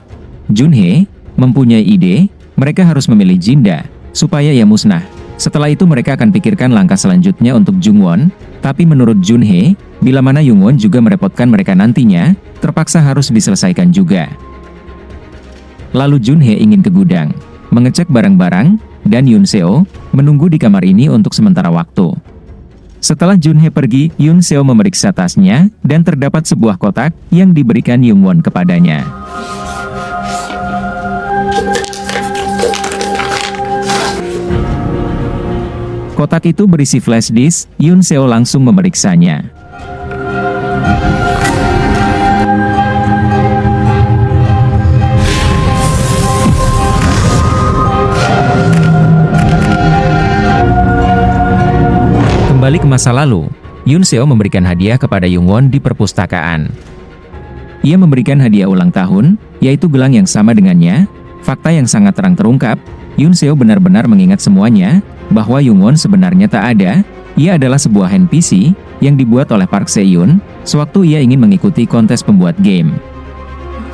Junhee mempunyai ide, mereka harus memilih Jinda, supaya ia musnah. Setelah itu mereka akan pikirkan langkah selanjutnya untuk Jungwon, tapi menurut Junhee, bila mana Youngwon juga merepotkan mereka nantinya, terpaksa harus diselesaikan juga. Lalu Junhee ingin ke gudang, mengecek barang-barang, dan Yoon Seo menunggu di kamar ini untuk sementara waktu. Setelah Junhee pergi, Yoon Seo memeriksa tasnya, dan terdapat sebuah kotak yang diberikan Youngwon kepadanya. Kotak itu berisi flash disk, Yoon Seo langsung memeriksanya. Kembali ke masa lalu, Yoon Seo memberikan hadiah kepada Jungwon di perpustakaan. Ia memberikan hadiah ulang tahun, yaitu gelang yang sama dengannya. Fakta yang sangat terang terungkap, Yoon Seo benar-benar mengingat semuanya, bahwa Jungwon sebenarnya tak ada. Ia adalah sebuah NPC yang dibuat oleh Park Se-yoon sewaktu ia ingin mengikuti kontes pembuat game.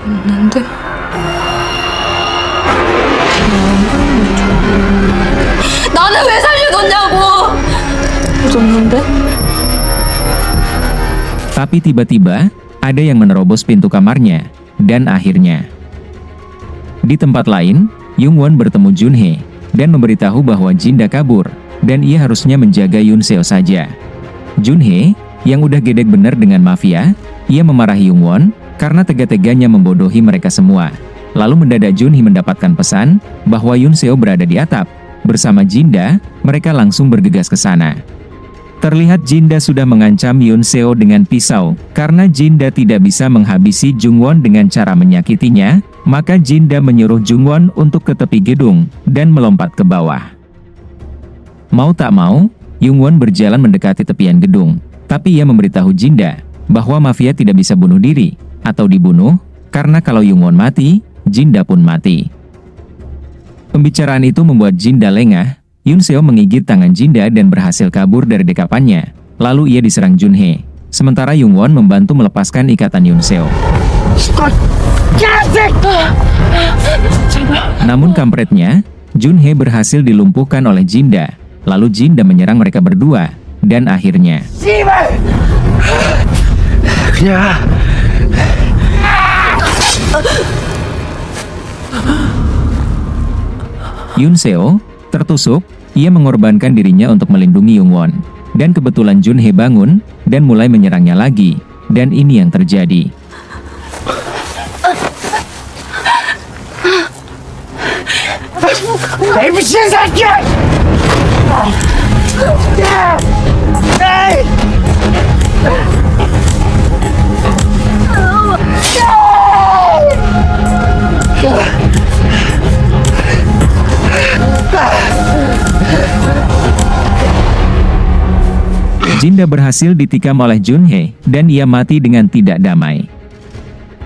없는데? 나는 왜 살려뒀냐고! 없는데? Tapi tiba-tiba, ada yang menerobos pintu kamarnya, dan akhirnya di tempat lain, Jungwon bertemu Junhee dan memberitahu bahwa Jinda kabur, dan ia harusnya menjaga Yoon Seo saja. Junhee, yang udah gedek bener dengan mafia, ia memarahi Jungwon karena tega-teganya membodohi mereka semua. Lalu mendadak Junhee mendapatkan pesan bahwa Yoon Seo berada di atap. Bersama Jinda, mereka langsung bergegas ke sana. Terlihat Jinda sudah mengancam Yoon Seo dengan pisau. Karena Jinda tidak bisa menghabisi Jungwon dengan cara menyakitinya, maka Jinda menyuruh Jungwon untuk ke tepi gedung dan melompat ke bawah. Mau tak mau, Jungwon berjalan mendekati tepian gedung, tapi ia memberitahu Jinda bahwa mafia tidak bisa bunuh diri atau dibunuh, karena kalau Jungwon mati, Jinda pun mati. Pembicaraan itu membuat Jinda lengah. Yoon Seo menggigit tangan Jinda dan berhasil kabur dari dekapannya. Lalu ia diserang Junhee. Sementara Jungwon membantu melepaskan ikatan Yoon Seo. Namun kampretnya, Junhee berhasil dilumpuhkan oleh Jinda. Lalu Jinda menyerang mereka berdua, dan akhirnya Yoon Seo tertusuk. Ia mengorbankan dirinya untuk melindungi Jungwon. Dan kebetulan Junhee bangun dan mulai menyerangnya lagi. Dan ini yang terjadi. Jinda berhasil ditikam oleh Junhee dan ia mati dengan tidak damai.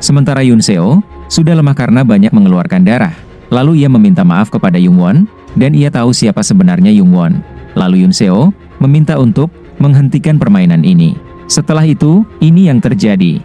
Sementara Yoon Seo sudah lemah karena banyak mengeluarkan darah. Lalu ia meminta maaf kepada Jungwon dan ia tahu siapa sebenarnya Jungwon. Lalu Yoon Seo meminta untuk menghentikan permainan ini. Setelah itu, ini yang terjadi.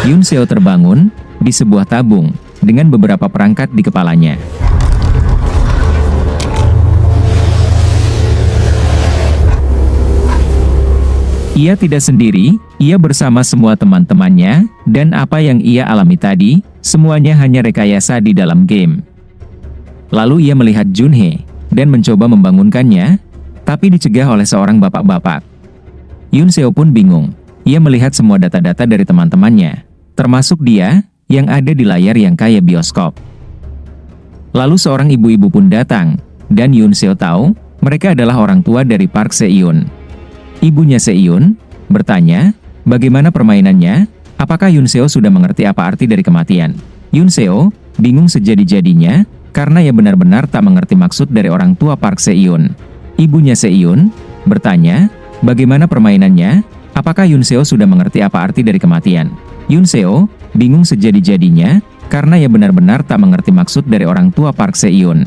Yoon Seo terbangun di sebuah tabung dengan beberapa perangkat di kepalanya. Ia tidak sendiri, ia bersama semua teman-temannya, dan apa yang ia alami tadi, semuanya hanya rekayasa di dalam game. Lalu ia melihat Junhee dan mencoba membangunkannya, tapi dicegah oleh seorang bapak-bapak. Yoon Seo pun bingung. Ia melihat semua data-data dari teman-temannya, termasuk dia, yang ada di layar yang kayak bioskop. Lalu seorang ibu-ibu pun datang, dan Yoon Seo tahu, mereka adalah orang tua dari Park Se-yoon. Ibunya Se-yoon bertanya, bagaimana permainannya? Apakah Yoon Seo sudah mengerti apa arti dari kematian? Yoon Seo bingung sejadi-jadinya, karena ia benar-benar tak mengerti maksud dari orang tua Park Se-yoon. Ibunya Se-yoon bertanya, bagaimana permainannya? Apakah Yoon Seo sudah mengerti apa arti dari kematian? Yoon Seo bingung sejadi-jadinya, karena ia benar-benar tak mengerti maksud dari orang tua Park Se-yoon.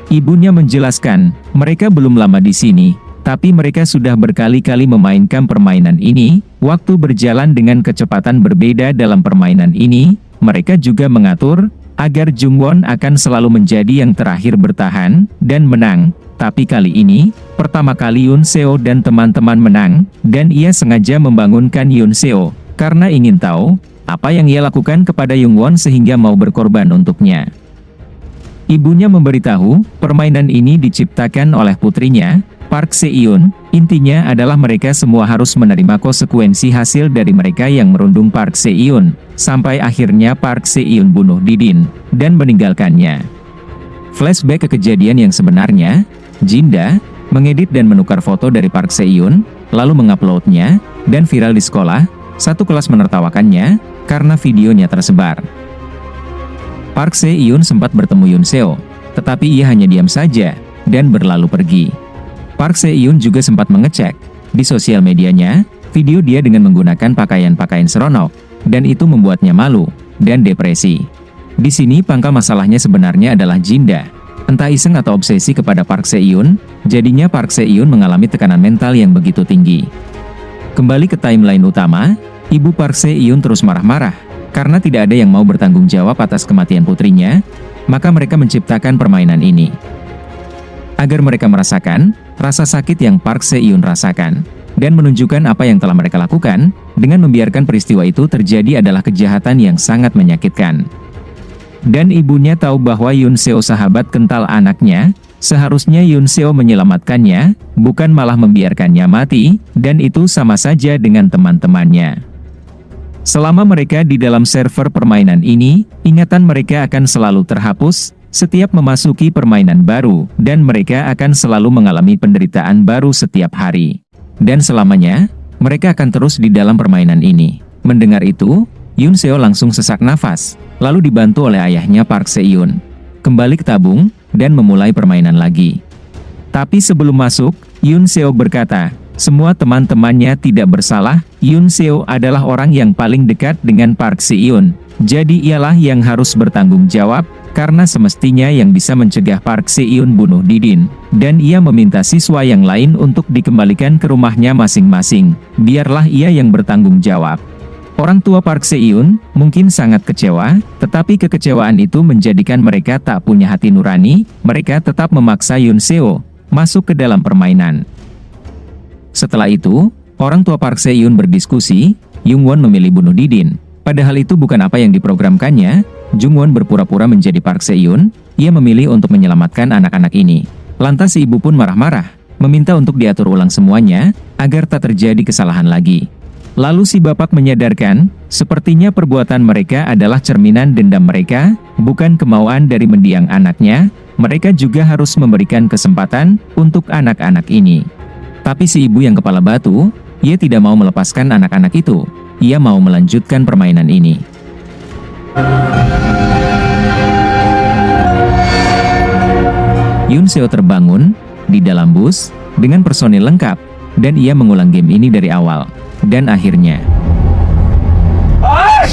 Ibunya menjelaskan, mereka belum lama di sini, tapi mereka sudah berkali-kali memainkan permainan ini. Waktu berjalan dengan kecepatan berbeda dalam permainan ini, mereka juga mengatur agar Jungwon akan selalu menjadi yang terakhir bertahan dan menang. Tapi kali ini, Pertama kali Yoon Seo dan teman-teman menang, dan ia sengaja membangunkan Yoon Seo, karena ingin tahu, apa yang ia lakukan kepada Young Won sehingga mau berkorban untuknya. Ibunya memberitahu, permainan ini diciptakan oleh putrinya, Park Se-eun, intinya adalah mereka semua harus menerima konsekuensi hasil dari mereka yang merundung Park Se-eun, sampai akhirnya Park Se-eun bunuh Didin, dan meninggalkannya. Flashback ke kejadian yang sebenarnya, Jinda mengedit dan menukar foto dari Park Se-eun, lalu menguploadnya, dan viral di sekolah. Satu kelas menertawakannya, karena videonya tersebar. Park Se-eun sempat bertemu Yoon Seo, tetapi ia hanya diam saja, dan berlalu pergi. Park Se-eun juga sempat mengecek, di sosial medianya, video dia dengan menggunakan pakaian-pakaian seronok, dan itu membuatnya malu, dan depresi. Di sini pangkal masalahnya sebenarnya adalah Jinda. Entah iseng atau obsesi kepada Park Se-eun, jadinya Park Se-eun mengalami tekanan mental yang begitu tinggi. Kembali ke timeline utama, ibu Park Se-eun terus marah-marah, karena tidak ada yang mau bertanggung jawab atas kematian putrinya, maka mereka menciptakan permainan ini. Agar mereka merasakan, rasa sakit yang Park Se-eun rasakan, dan menunjukkan apa yang telah mereka lakukan, dengan membiarkan peristiwa itu terjadi adalah kejahatan yang sangat menyakitkan. Dan ibunya tahu bahwa Yoon Seo sahabat kental anaknya, seharusnya Yoon Seo menyelamatkannya, bukan malah membiarkannya mati, dan itu sama saja dengan teman-temannya. Selama mereka di dalam server permainan ini, ingatan mereka akan selalu terhapus, setiap memasuki permainan baru, dan mereka akan selalu mengalami penderitaan baru setiap hari. Dan selamanya, mereka akan terus di dalam permainan ini. Mendengar itu, Yoon Seo langsung sesak nafas, lalu dibantu oleh ayahnya Park Se-eun. Kembali ke tabung, dan memulai permainan lagi. Tapi sebelum masuk, Yoon Seo berkata, semua teman-temannya tidak bersalah, Yoon Seo adalah orang yang paling dekat dengan Park Se-eun. Jadi ialah yang harus bertanggung jawab, karena semestinya yang bisa mencegah Park Se-eun bunuh Didin. Dan ia meminta siswa yang lain untuk dikembalikan ke rumahnya masing-masing, biarlah ia yang bertanggung jawab. Orang tua Park Se-eun mungkin sangat kecewa, tetapi kekecewaan itu menjadikan mereka tak punya hati nurani, mereka tetap memaksa Yoon Seo masuk ke dalam permainan. Setelah itu, orang tua Park Se-eun berdiskusi, Jung Won memilih bunuh Didin. Padahal itu bukan apa yang diprogramkannya, Jung Won berpura-pura menjadi Park Se-eun, ia memilih untuk menyelamatkan anak-anak ini. Lantas si ibu pun marah-marah, meminta untuk diatur ulang semuanya, agar tak terjadi kesalahan lagi. Lalu si bapak menyadarkan, sepertinya perbuatan mereka adalah cerminan dendam mereka, bukan kemauan dari mendiang anaknya, mereka juga harus memberikan kesempatan untuk anak-anak ini. Tapi si ibu yang kepala batu, ia tidak mau melepaskan anak-anak itu, ia mau melanjutkan permainan ini. Yoon Seo terbangun, di dalam bus, dengan personil lengkap, dan ia mengulang game ini dari awal. Dan akhirnya, 뭐야?